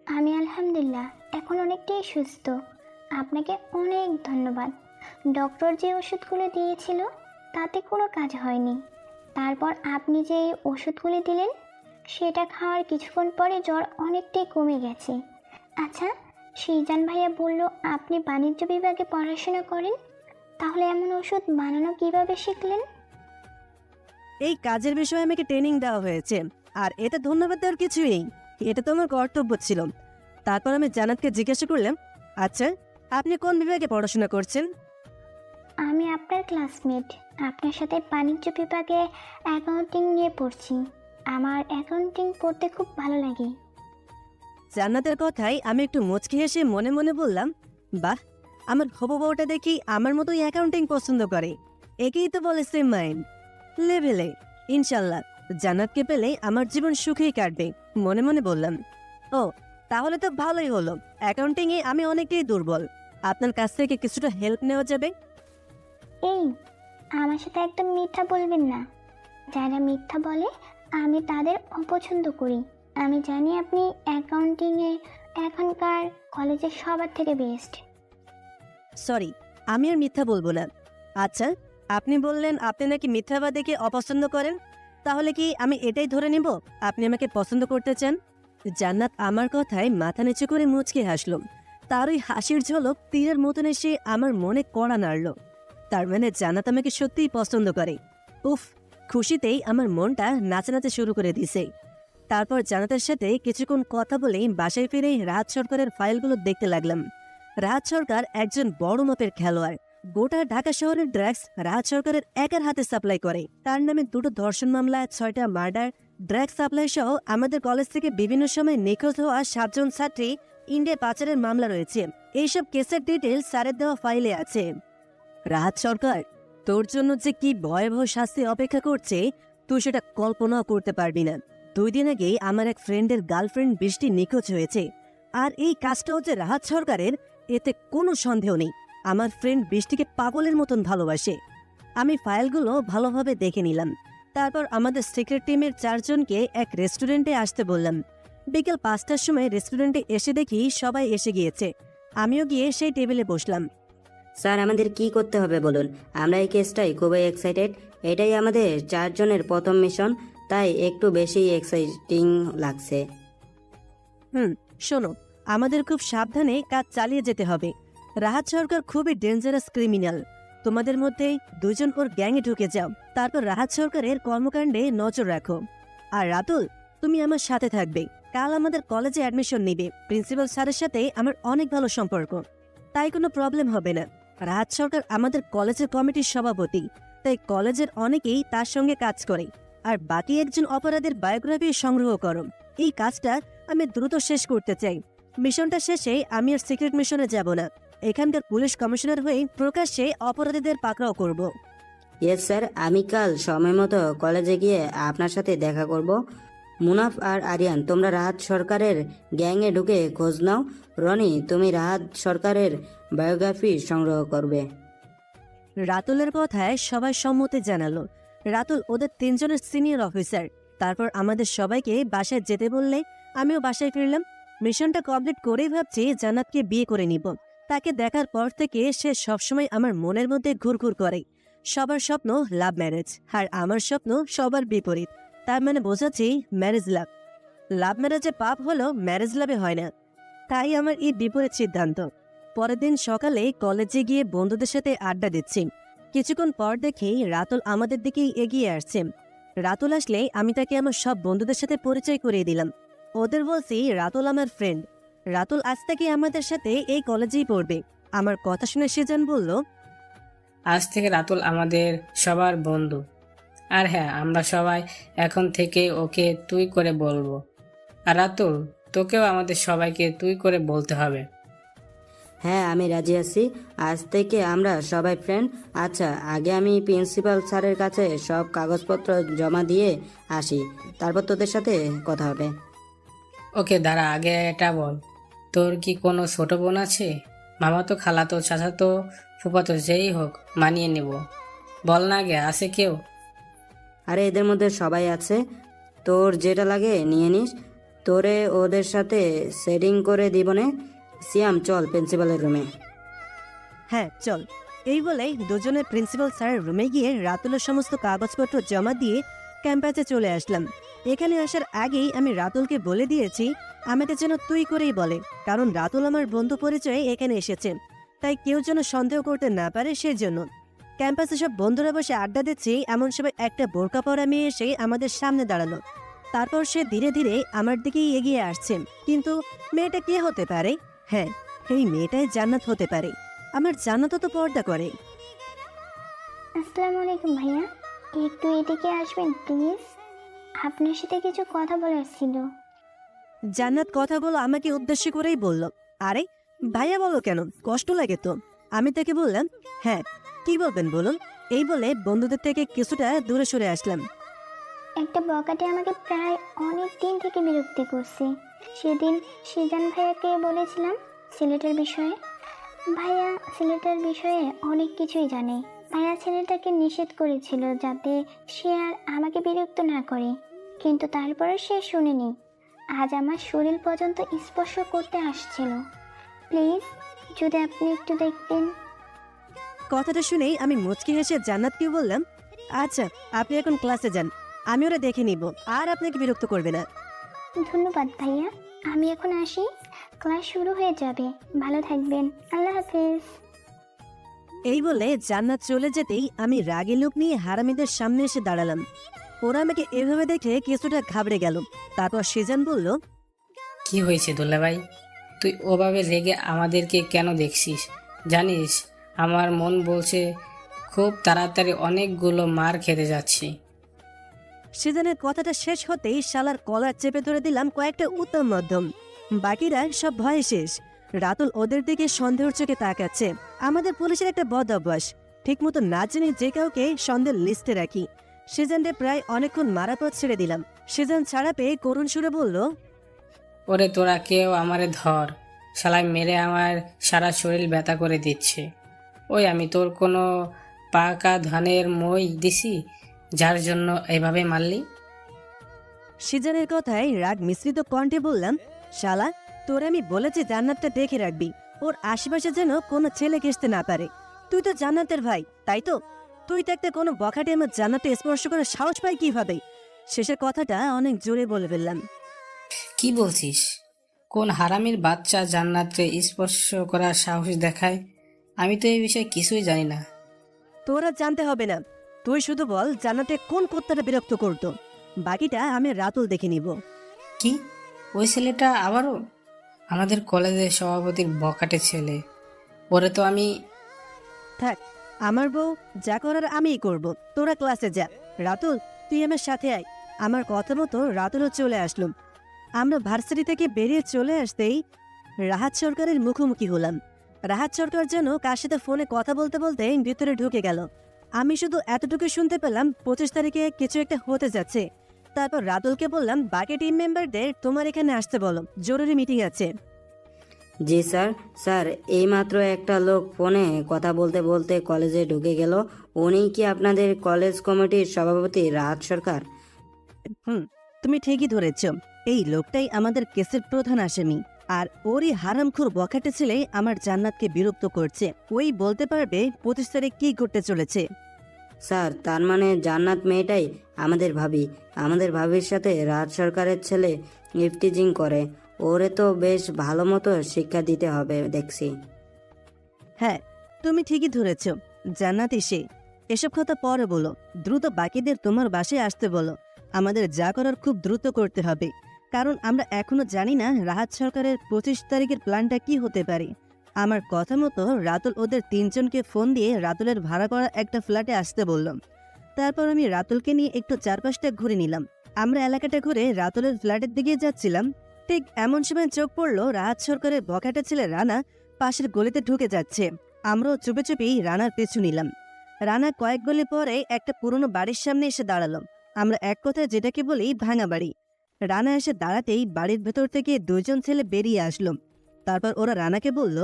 আমি আলহামদুলিল্লাহ এখন অনেকটাই সুস্থ। আপনাকে অনেক ধন্যবাদ। ডক্টর যে ওষুধগুলো দিয়েছিল তাতে কোনো কাজ হয়নি। তারপর আপনি যে ওষুধগুলি দিলেন সেটা খাওয়ার কিছুক্ষণ পরে জ্বর অনেকটাই কমে গেছে। আচ্ছা, সিজান ভাইয়া বলল আপনি বাণিজ্য বিভাগে পড়াশোনা করেন, তাহলে এমন ওষুধ বানানো কিভাবে শিখলেন? এই কাজের বিষয়ে আমাকে ট্রেনিং দেওয়া হয়েছে, আর এতে ধন্যবাদ দেওয়ার কিছুই নেই। এটা তো আমার কর্তব্য ছিল। তারপর আমি জান্নাতকে জিজ্ঞাসা করলাম, আচ্ছা, আপনি কোন বিভাগে পড়াশোনা করছেন? আমি আপনার ক্লাসমেট, আপনার সাথে বাণিজ্য বিভাগে অ্যাকাউন্টিং নিয়ে পড়ছি। আমার অ্যাকাউন্টিং পড়তে খুব ভালো লাগে। জান্নাতের কথায় আমি একটু মুচকি হেসে মনে মনে বললাম, বাহ, আমার হবু বউটা দেখি আমার মতোই অ্যাকাউন্টিং পছন্দ করে। একেই তো বলে সেম মাইন্ড লেভেলে। ইনশাল্লাহ জান্নাতকে পেলে আমার জীবন সুখেই কাটবে, মনে মনে বললাম। ও, তাহলে তো ভালোই হলো। অ্যাকাউন্টিংয়ে আমি অনেকটাই দুর্বল, আপনার কাছ থেকে কিছুটা হেল্প নেওয়া যাবে? এই, আমার সাথে একদম মিথ্যা বলবেন না। যারা মিথ্যা বলে আমি তাদের অপছন্দ করি। আমি জানি আপনি অ্যাকাউন্টিংয়ে এখনকার কলেজের সবার থেকে বেস্ট। সরি, আমি আর মিথ্যা বলবো না। আচ্ছা, আপনি বললেন আপনি নাকি মিথ্যাবাদীকে অপছন্দ করেন, তাহলে কি আমি এটাই ধরে নিব আপনি আমাকে পছন্দ করতে চান? জান্নাত আমার কথায় মাথা নিচু করে মুচকে হাসল। তার ওই হাসির ঝলক তীরের মতন এসে আমার মনে কড়া নাড়ল। তার মানে জান্নাত আমাকে সত্যিই পছন্দ করে। উফ, খুশিতেই আমার মনটা নাচানাচে শুরু করে দিছে। তারপর জান্নাতের সাথে কিছুক্ষণ কথা বলেই বাসায় ফিরে রাহাত সরকারের ফাইলগুলো দেখতে লাগলাম। রাহাত সরকার একজন বড় মাপের খেলোয়াড়। গোটা ঢাকা শহরের ড্রাগস রাহাত সরকারের একার হাতে সাপ্লাই করে। তার নামে 2টো ধর্ষণ মামলা, 6টা মার্ডার, ড্রাগস সাপ্লাই সহ আমাদের কলেজ থেকে বিভিন্ন সময় নিখোঁজ হওয়া 7 জন ছাত্রী ইন্ডিয়া পাচারের মামলা রয়েছে। এইসব কেসের ডিটেলস স্যারের দেওয়া ফাইলে আছে। রাহাত সরকার, তোর জন্য যে কি ভয়াবহ শাস্তি অপেক্ষা করছে তুই সেটা কল্পনাও করতে পারবি না। 2 দিন আগে আমার এক ফ্রেন্ডের গার্লফ্রেন্ড বৃষ্টি নিখোঁজ হয়েছে, আর এই কাজটা হচ্ছে রাহাত সরকারের, এতে কোনো সন্দেহ নেই। আমার ফ্রেন্ড বৃষ্টিকে পাগলের মতন ভালোবাসে। আমি ফাইলগুলো ভালোভাবে দেখে নিলাম। তারপর আমাদের সিক্রেট টিমের 4 জনকে এক রেস্টুরেন্টে আসতে বললাম। বিকেল 5টার সময় রেস্টুরেন্টে এসে দেখি সবাই এসে গিয়েছে। আমিও গিয়ে সেই টেবিলে বসলাম। স্যার, আমাদের কি করতে হবে বলুন? আমরা এই কেসটাই খুবই এক্সাইটেড। এটাই আমাদের 4 জনের প্রথম মিশন, তাই একটু বেশি এক্সাইটিং লাগছে। শোনো, আমাদের খুব সাবধানে কাজ চালিয়ে যেতে হবে। রাহাত সরকার খুবই ডেঞ্জারাস ক্রিমিনাল। তোমাদের মধ্যে 2 জন ওর গ্যাংয়ে ঢুকে যাও, তারপর রাহাত সরকারের কর্মকাণ্ডে নজর রাখো। আর রাতুল, তুমি আমার সাথে থাকবে। কাল আমাদের কলেজে অ্যাডমিশন নিবে। প্রিন্সিপাল স্যারের সাথে আমার অনেক ভালো সম্পর্ক, তাই কোনো প্রবলেম হবে না। রাহাত সরকার আমাদের কলেজের কমিটির সভাপতি, তাই কলেজের অনেকেই তার সঙ্গে কাজ করে। আর বাকি একজন অপরাধের বায়োগ্রাফি সংগ্রহ করো। এই কাজটা আমি দ্রুত শেষ করতে চাই। মিশনটা শেষে আমি আর সিক্রেট মিশনে যাব না। এখানকার পুলিশ কমিশনার হয়ে প্রকাশ্যে অপরাধীদের পাকড়াও করব। ইয়েস স্যার, আমি কাল সময় মতো কলেজে গিয়ে আপনার সাথে দেখা করব। মুনাফ আর আরিয়ান, তোমরা রাহাত সরকারের গ্যাংয়ে ঢুকে খোঁজ নাও। রনি, তুমি রাহাত সরকারের বায়োগ্রাফি সংগ্রহ করবে। রাতুলের কথায় সবাই সম্মতি জানালো। রাতুল ওদের 3 জনের সিনিয়র অফিসার। তারপর আমাদের সবাইকে বাসায় যেতে বললে আমিও বাসায় ফিরলাম। মিশনটা কমপ্লিট করেই ভাবছি জান্নাতকে বিয়ে করে নিব। তাকে দেখার পর থেকে সে সবসময় আমার মনের মধ্যে ঘুরঘুর করে। সবার স্বপ্ন লাভ ম্যারেজ, আর আমার স্বপ্ন সবার বিপরীত। তার মানে বোঝাচ্ছি ম্যারেজ লাভ। লাভ ম্যারেজে পাপ হলো, ম্যারেজ লাভে হয় না। তাই আমার এই বিপরীত সিদ্ধান্ত। পরের দিন সকালে কলেজে গিয়ে বন্ধুদের সাথে আড্ডা দিচ্ছি। কিছুক্ষণ পর দেখেই রাতুল আমাদের দিকেই এগিয়ে আসছে। রাতুল আসলে আমি তাকে আমার সব বন্ধুদের সাথে পরিচয় করিয়ে দিলাম। ওদের বলছি রাতুল আমার ফ্রেন্ড। রাতুল আজ থেকে আমাদের সাথে এই কলেজেই পড়বে। আমার কথা শুনে সেজান বলল, আজ থেকে রাতুল আমাদের সবার বন্ধু। আর হ্যাঁ, আমরা সবাই এখন থেকে ওকে তুই করে বলবো। আর রাতুল, তোকেও আমাদের সবাইকে তুই করে বলতে হবে। হ্যাঁ, আমি রাজি আছি। আজ থেকে আমরা সবাই ফ্রেন্ড। আচ্ছা, আগে আমি প্রিন্সিপাল স্যারের কাছে সব কাগজপত্র জমা দিয়ে আসি, তারপর তোদের সাথে কথা হবে। ওকে, দাঁড়া, আগে এটা বল, তোর কি কোনো ছোট বোন আছে? মামাতো, খালাতো, চাচাতো, ফুফাতো, যেই হোক, মানিয়ে নেব। বল না আগে, আছে কেউ? আরে এদের মধ্যে সবাই আছে, তোর যেটা লাগে নিয়ে নিস। তোরে ওদের সাথে সেটিং করে দিবনে। সিয়াম, চল প্রিন্সিপালের রুমে। হ্যাঁ চল। এই বলেই দুজনে প্রিন্সিপাল স্যারের রুমে গিয়ে রাতুলের সমস্ত কাগজপত্র জমা দিয়ে ক্যাম্পাসে চলে আসলাম। এখানে আসার আগেই আমি রাতুলকে বলে দিয়েছি আমাকে যেন তুই করেই বলে, কারণ রাতুল আমার বন্ধু পরিচয়ে এখানে এসেছে, তাই কেউ যেন সন্দেহ করতে না পারে সেজন্য। ক্যাম্পাসে সব বন্ধুরা বসে আড্ডা দিচ্ছি, এমন সময় একটা বোরকা পরা মেয়ে এসে আমাদের সামনে দাঁড়ালো। তারপর সে ধীরে ধীরে আমার দিকেই এগিয়ে আসছে। কিন্তু মেয়েটা কে হতে পারে? হ্যাঁ, এই মেয়েটাই জান্নাত হতে পারে। আমার জান্নাতও তো পর্দা করে। আসসালামু আলাইকুম ভাইয়া, একটু এদিকে আসবেন প্লিজ, আপনার সাথে কিছু কথা বলার ছিল। জান্নাত কথাগুলো আমাকে উদ্দেশ্য করেই বলল। আরে ভাইয়া বলো কেন, কষ্ট লাগে তো। আমি তাকে বললাম, হ্যাঁ কি বলবেন বলুন। এই বলে বন্ধুদের থেকে কিছুটা দূরে সরে আসলাম। একটা বকাটে আমাকে প্রায় অনেক দিন থেকে বিরক্তি করছে। সেদিন সিজান ভাইয়াকে বলেছিলাম সিলেটের বিষয়ে। ভাইয়া সিলেটের বিষয়ে অনেক কিছুই জানে। ভাইয়া ছেলেটাকে নিষেধ করেছিল যাতে সে আর আমাকে বিরক্ত না করে, কিন্তু তারপরে সে শুনেনি। আজ আমার শরীর পর্যন্ত স্পর্শ করতে আসছিল। প্লিজ, যদি আপনি একটু দেখতেন। কথাটা শুনেই আমি মুচকি হেসে জান্নাতকে বললাম, আচ্ছা আপনি এখন ক্লাসে যান, আমি ওরা দেখে নিব, আর আপনাকে বিরক্ত করবে না। ধন্যবাদ ভাইয়া, আমি এখন আসি, ক্লাস শুরু হয়ে যাবে। ভালো থাকবেন, আল্লাহ হাফিজ। এই বলে জান্নাত চলে যেতেই আমি রাগী লোক নিয়ে হারামিদের সামনে এসে দাঁড়ালাম। ওরা আমাকে এভাবে দেখে কিছুটা ঘাবড়ে গেল। তারপর সেজান বলল, কি হয়েছে দুলাভাই? তুই ওভাবে রেগে আমাদেরকে কেন দেখছিস? জানিস আমার মন বলছে খুব তাড়াতাড়ি অনেকগুলো মার খেতে যাচ্ছি। সেজানের কথাটা শেষ হতেই শালার কলার চেপে ধরে দিলাম কয়েকটা উত্তম মধ্যম। বাকিরা সব ভয়ে শেষ। রাতুল ওদের দিকে সন্দেহের চোখে তাকাচ্ছে। আমাদের পুলিশের একটা বদ অভ্যাস, ঠিক মতো না জেনে যে কাউকে সন্দেহের লিস্টে রাখি। সেজানরে প্রায় অনেকক্ষণ মারা পথ ছেড়ে দিলাম। সেজান ছাড়া পেয়ে করুণ সুরে বলল, ওরে তোরা কেউ আমারে ধর, শালায় মেরে আমার সারা শরীর ব্যথা করে দিচ্ছে। ওই আমি তোর কোনো পাকা ধানের মই দিছি যার জন্য এভাবে মারলি? সেজানের কথায় রাগ মিশ্রিত কণ্ঠে বললাম, শালা তোর আমি বলেছি জান্নাতটা দেখে রাখবি, ওর আশেপাশে যেন কোনো ছেলে ঘেসতে না পারে। তুই তো জান্নাতের ভাই, তাই তো? তুই থাকতে কোনো বখাটে আমার জান্নাতে স্পর্শ করে সাহস পাই কিভাবে? শেষের কথাটা অনেক জোরে বলে ফেললাম। কি বলছিস? কোন হারামির বাচ্চা জান্নাতকে স্পর্শ করার সাহস দেখায়? আমি তো এই বিষয়ে কিছুই জানি না। তোরা জানতে হবে না, তুই শুধু বল জান্নাতে কোন কুত্তাটা বিরক্ত করতো, বাকিটা আমি রাতুল দেখে নিব। কি? ওই ছেলেটা আবারও? আমাদের কলেজের সভাপতির বকাটে ছেলে। ওরে তো আমি... থাক, আমার বউ যা করার আমিই করব। তোরা ক্লাসে যা। রাতুল, তুই আমার সাথে আয়। আমার কথা মতো রাতুলও চলে আসলো। আমরা ভার্সিটি থেকে বেরিয়ে চলে আসতেই রাহাত সরকারের মুখোমুখি হলাম। রাহাত সরকার যেন কার সাথে ফোনে কথা বলতে বলতে ভিতরে ঢুকে গেল। আমি শুধু এতটুকু শুনতে পেলাম 25 তারিখে কিছু একটা হতে যাচ্ছে। তারপর রাতুলকে বললাম, বাকি টিম মেম্বারদের তোমার এখানে আসতে বলো, জরুরি মিটিং আছে। জি স্যার। স্যার, এইমাত্র একটা লোক ফোনে কথা বলতে বলতে কলেজে ঢুকে গেল। উনি কি আপনাদের কলেজ কমিটির সভাপতি রাহাত সরকার? তুমি ঠিকই ধরেছ, এই লোকটাই আমাদের কেসের প্রধান আসামি। আর ওরই হারামখোর বখাটে ছেলে আমার জান্নাতকে বিরক্ত করছে। ওই বলতে পারবে 25 তারিখ কি করতে চলেছে। স্যার, তার মানে জান্নাত মেয়েটাই আমাদের ভাবি। আমাদের ভাবির সাথে রাহাত সরকারের ছেলে ইফটিজিং করে। ওরে তো বেশ ভালো মতো শিক্ষা দিতে হবে দেখছি। হ্যাঁ, তুমি ঠিকই ধরেছ, জান্নাতই সে। এসব কথা পরে বলো, দ্রুত বাকিদের তোমার বাসায় আসতে বলো। আমাদের যা করার খুব দ্রুত করতে হবে, কারণ আমরা এখনো জানি না রাহাত সরকারের 25 তারিখের প্ল্যানটা কি হতে পারে। আমার কথা মতো রাতুল ওদের 3 জনকে ফোন দিয়ে রাতুলের ভাড়া করা একটা ফ্ল্যাটে আসতে বললাম। তারপর আমি রাতুলকে নিয়ে একটু চারপাশটা ঘুরে নিলাম। আমরা এলাকাটা ঘুরে রাতুলের ফ্ল্যাটের দিকে যাচ্ছিলাম। ঠিক এমন সময় চোখ পড়লো রাহাত সরকারের বখাটে ছেলে রানা পাশের গলিতে ঢুকে যাচ্ছে। আমরাও চুপে চুপেই রানার পিছু নিলাম। রানা কয়েক গলি পরে একটা পুরনো বাড়ির সামনে এসে দাঁড়ালো। আমরা এক কথায় যেটাকে বলি ভাঙা বাড়ি। রানা এসে দাঁড়াতেই বাড়ির ভেতর থেকে 2 জন ছেলে বেরিয়ে আসলো। তারপর ওরা রানাকে বলল,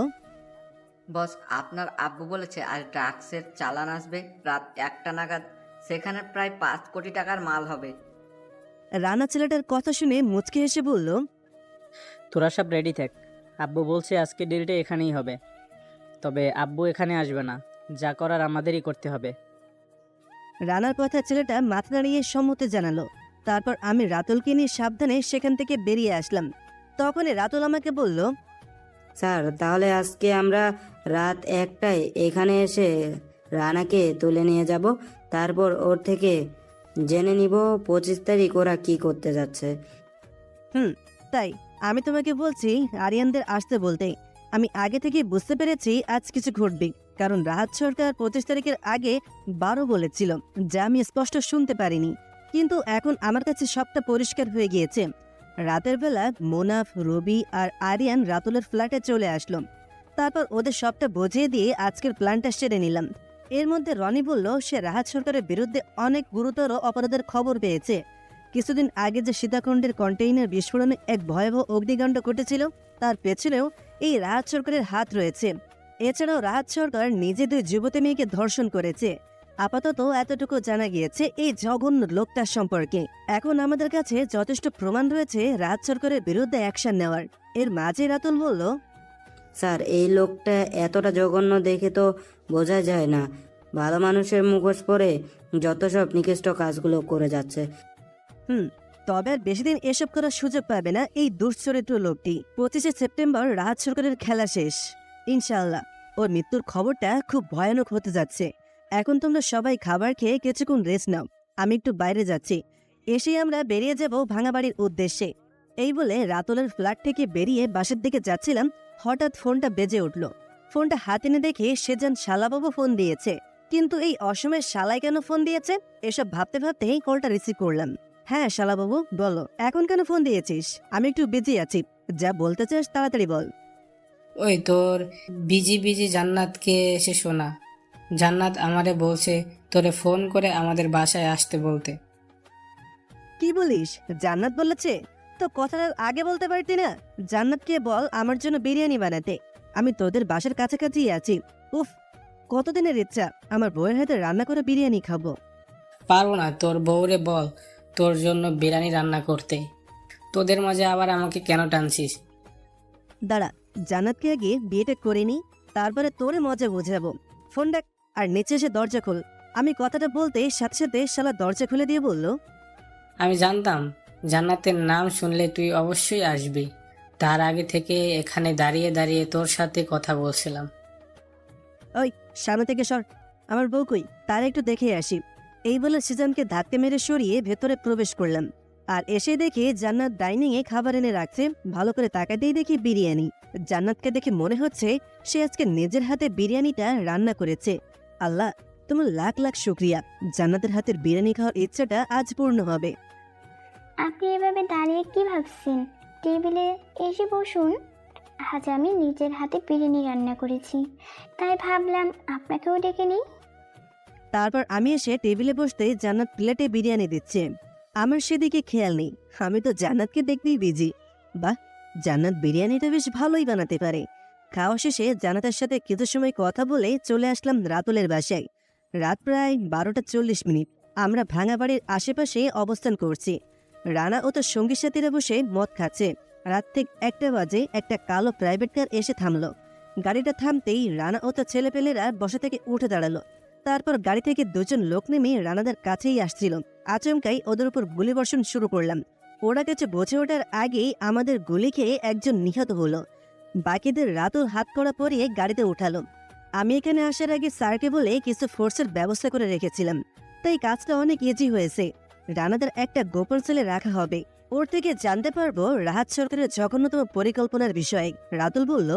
বস, আপনার আব্বু বলেছে আজ ড্রাগসের চালান আসবে রাত 1টা নাগাদ। সেখানে প্রায় 5 কোটি টাকার মাল হবে। রানা ছেলেটার কথা শুনে মুচকে হেসে বলল, তোরা সব রেডি থাক, আব্বু বলছে আজকে ডিলটা এখানেই হবে। তবে আব্বু এখানে আসবে না, যা করার আমাদেরই করতে হবে। রানার কথা ছেলেটা মাথা নাড়িয়ে সম্মতি জানালো। তারপর আমি রাতুলকে নিয়ে সাবধানে সেখান থেকে বেরিয়ে আসলাম। তখনই রাতুল আমাকে বলল, স্যার, তাহলে আজকে আমরা রাত 1টায় এখানে এসে রানাকে তুলে নিয়ে যাব। তারপর ওর থেকে জেনে নিব 25 তারিখ ওরা কি করতে যাচ্ছে। তাই আমি তোমাকে বলছি আরিয়ানদের আসতে বলতে। আমি আগে থেকে বুঝতে পেরেছি আজ কিছু ঘটবে, কারণ রাহাত সরকার 25 তারিখের আগে 12 বলেছিল, যা আমি স্পষ্ট শুনতে পারিনি। কিন্তু এখন আমার কাছে সবটা পরিষ্কার হয়ে গিয়েছে। রাতের বেলা মোনাফ, রবি আর আরিয়ান রাতুলের ফ্ল্যাটে চলে আসলো। তারপর ওদের সবটা বুঝিয়ে দিয়ে আজকের প্ল্যানটা সেরে নিলাম। এর মধ্যে রনি বলল সে রাহাত সরকারের বিরুদ্ধে অনেক গুরুতর অপরাধের খবর পেয়েছে। কিছুদিন আগে যে সীতাকুণ্ডের কন্টেইনার বিস্ফোরণে এক ভয়াবহ অগ্নিকাণ্ড ঘটেছিল, তার পেছনেও এই রাহাত সরকারের হাত রয়েছে। এছাড়াও রাহাত সরকার নিজে 2 যুবতী মেয়েকে ধর্ষণ করেছে। আপাতত এতটুকু জানা গিয়েছে এই জঘন্য লোকটার সম্পর্কে। এখন আমাদের কাছে যথেষ্ট প্রমাণ রয়েছে রাজ সরকারের বিরুদ্ধে অ্যাকশন নেওয়ার। এর মাঝে রাতুল বলল, স্যার এই লোকটা এতটা জঘন্য দেখে তো বোঝা যায় না, ভালো মানুষের মুখোশ পরে যত সব নিকৃষ্ট কাজগুলো করে যাচ্ছে। তবে আর বেশি দিন এসব করার সুযোগ পাবে না এই দুশ্চরিত্র লোকটি। 25শে সেপ্টেম্বর রাজ সরকারের খেলা শেষ। ইনশাআল্লাহ ওর মৃত্যুর খবরটা খুব ভয়ানক হতে যাচ্ছে। এখন তোমরা সবাই খাবার খেয়ে কিছুক্ষণ রেস্ট নাও, আমি একটু বাইরে যাচ্ছি, এসেই আমরা বেরিয়ে যাব ভাঙাবাড়ির উদ্দেশ্যে। এই বলে রাতুলের ফ্ল্যাট থেকে বেরিয়ে বাসার দিকে যাচ্ছিলাম, হঠাৎ ফোনটা বেজে উঠল। ফোনটা হাতে নিয়ে দেখে সেজান শালাবাবু ফোন দিয়েছে। কিন্তু এই অসময়ে শালাই কেন ফোন দিয়েছে এসব ভাবতে ভাবতেই কলটা রিসিভ করলাম। হ্যাঁ শালাবাবু বলো, এখন কেন ফোন দিয়েছিস? আমি একটু বিজি আছি, যা বলতে চাস তাড়াতাড়ি বল। ওই তোর বিজি জান্নাতকে এসে শোনা। জান্নাত আমারে বলছে তোরে ফোন করে আমাদের বাসায় আসতে বলতে। কি বলিস? জান্নাত বলেছে? তো কথাটা আগে বলতে পারতি না? জান্নাতকে বল আমার জন্য বিরিয়ানি বানাতে, আমি তোদের বাসার কাছাকাছি আছি। উফ, কতদিনের ইচ্ছা আমার বউয়ের হাতে রান্না করে বিরিয়ানি খাবো। পারবো না, তোর বউরে বল তোর জন্য বিরিয়ানি রান্না করতে। তোদের মাঝে আবার আমাকে কেন টানছিস? দাঁড়া, জান্নাতকে আগে বিয়েটা করে নি, তারপরে তোরে মজা বোঝাবো। ফোন ডাক আর নিচে এসে দরজা খোল। আমি কথাটা বলতে সাথে সাথে শালা দরজা খুলে দিয়ে বলল, আমি জানতাম জান্নাতের নাম শুনলে তুই অবশ্যই আসবি। তার আগে থেকে এখানে দাঁড়িয়ে দাঁড়িয়ে তোর সাথে কথা বলছিলাম। ওই সামনে থেকে সর, আমার বউ কই তার একটু দেখে আসি। এই বলে সিজানকে ধাক্কা মেরে সরিয়ে ভেতরে প্রবেশ করলাম। আর এসে দেখে জান্নাত ডাইনিং এ খাবার এনে রাখছে। ভালো করে তাকাতেই দেখি বিরিয়ানি। জান্নাতকে দেখে মনে হচ্ছে সে আজকে নিজের হাতে বিরিয়ানিটা রান্না করেছে। আল্লাহ তোমার লাখ লাখ শুক্রিয়া, জান্নাতের হাতের বিরিয়ানি খাওয়ার ইচ্ছাটা আজ পূর্ণ হবে। আপনি এভাবে দাঁড়িয়ে কি ভাবছেন? টেবিলে এসে বসুন। আজ আমি নিজের হাতে বিরিয়ানি রান্না করেছি, তাই ভাবলাম আপনাকেও ডেকে নিই। তারপর আমি এসে টেবিলে বসতে জান্নাত প্লেটে বিরিয়ানি দিচ্ছে। আমার সেদিকে খেয়াল নেই, আমি তো জান্নাতকে দেখতেই বিজি। বাহ, জান্নাত বিরিয়ানিটা বেশ ভালোই বানাতে পারে। খাওয়া শেষে জান্নাতের সাথে কিছু সময় কথা বলে চলে আসলাম রাতুলের বাসায়। রাত প্রায় 12:40। আমরা ভাঙাবাড়ির আশেপাশে অবস্থান করছি। রানা ও তার সঙ্গী সাথীরা বসে মদ খাচ্ছে। রাত ঠিক 1টা বাজে একটা কালো প্রাইভেট কার এসে থামলো। গাড়িটা থামতেই রানা ও তার ছেলেপেলেরা বসা থেকে উঠে দাঁড়ালো। তারপর গাড়ি থেকে দুজন লোক নেমে রানাদের কাছেই আসছিল। আচমকাই ওদের উপর গুলিবর্ষণ শুরু করলাম। ওরা কিছু বোঝে ওঠার আগেই আমাদের গুলি খেয়ে একজন নিহত হলো। বাকিদের রাতুল হাত কড়া পরিয়ে গাড়িতে উঠালো। আমি এখানে আসার আগে স্যারকে বলে কিছু ফোর্সের ব্যবস্থা করে রেখেছিলাম, তাই কাজটা অনেক ইজি হয়েছে। রানাদের একটা গোপন সেলে রাখা হবে, ওর থেকে জানতে পারবো রাহাত সরকারের জঘন্যতম পরিকল্পনার বিষয়ে। রাতুল বলল,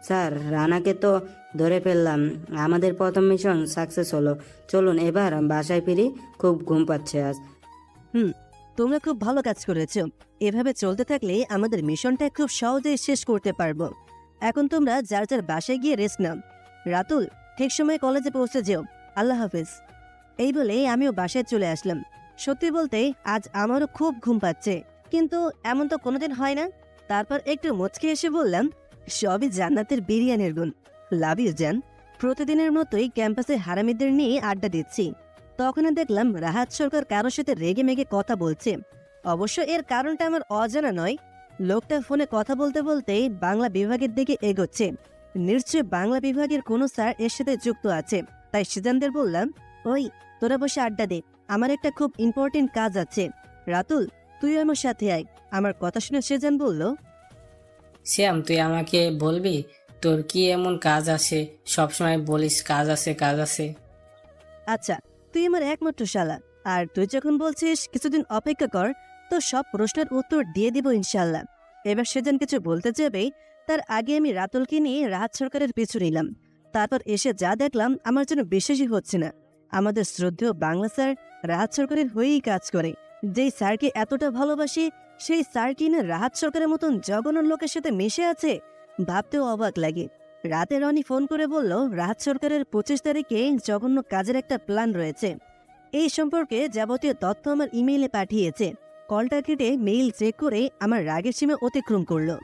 স্যার রানাকে তো ধরে ফেললাম, আমাদের প্রথম মিশন সাকসেস হলো। চলুন এবার বাসায় ফিরি, খুব ঘুম পাচ্ছে আজ। তোমরা খুব ভালো কাজ করেছো। এভাবে চলতে থাকলে আমাদের মিশনটা খুব সহজেই শেষ করতে পারবো। এখন তোমরা যার যার বাসায় গিয়ে রেস্ট নাও। রাতুল, ঠিক সময়ে কলেজে পৌঁছে যেও। আল্লাহ হাফেজ। এই বলে আমিও বাসায় চলে আসলাম। সত্যি বলতে আজ আমারও খুব ঘুম পাচ্ছে, কিন্তু এমন তো কোনোদিন হয় না। তারপর একটু মুচকে এসে বললাম, সবই জান্নাতের বিরিয়ানির গুণ। লাভ ইউ জান। প্রতিদিনের মতোই ক্যাম্পাসে হারামিদের নিয়ে আড্ডা দিচ্ছি। তখনই দেখলাম রাহাত সরকার কারোর সাথে রেগে মেগে কথা বলছে। অবশ্য এর কারণটা আমার অজানা নয়। লোকটা ফোনে কথা বলতে বলতেই বাংলা বিভাগের দিকে এগোচ্ছে। নিশ্চয় বাংলা বিভাগের কোনো স্যার এর সাথে যুক্ত আছে। তাই সিজানদের বললাম, ওই তোরা বসে আড্ডা দে, আমার একটা খুব ইম্পর্টেন্ট কাজ আছে। রাতুল, তুই আমার সাথে আয়। আমার কথা শুনে সিজান বলল, শ্যাম তুই আমাকে বলবি তোর কি এমন কাজ আছে? সবসময় বলিস কাজ আছে কাজ আছে। আচ্ছা, তুই আমার একমাত্র শালা, আর তুই যখন বলছিস কিছুদিন অপেক্ষা কর, তো সব প্রশ্নের উত্তর দিয়ে দিব ইনশাল্লাহ। এবার সেদিন কিছু বলতে যাবে তার আগে আমি রাতুলকে নিয়ে রাহাত সরকারের পিছু নিলাম। তারপর এসে যা দেখলাম আমার জন্য বিশ্বাসই হচ্ছে না। আমাদের শ্রদ্ধেয় বাংলা স্যার রাহাত সরকারের হয়েই কাজ করে। যেই স্যারকে এতটা ভালোবাসি, সেই স্যার কিনা রাহাত সরকারের মতন জঘন্য লোকের সাথে মিশে আছে, ভাবতেও অবাক লাগে। রাতে রনি ফোন করে বলল রাহাত সরকারের 25 তারিখে জঘন্য কাজের একটা প্ল্যান রয়েছে। এই সম্পর্কে যাবতীয় তথ্য আমার ইমেইলে পাঠিয়েছে। কলটা কেটে মেইল চেক করে আমার রাগের সীমা অতিক্রম করলো।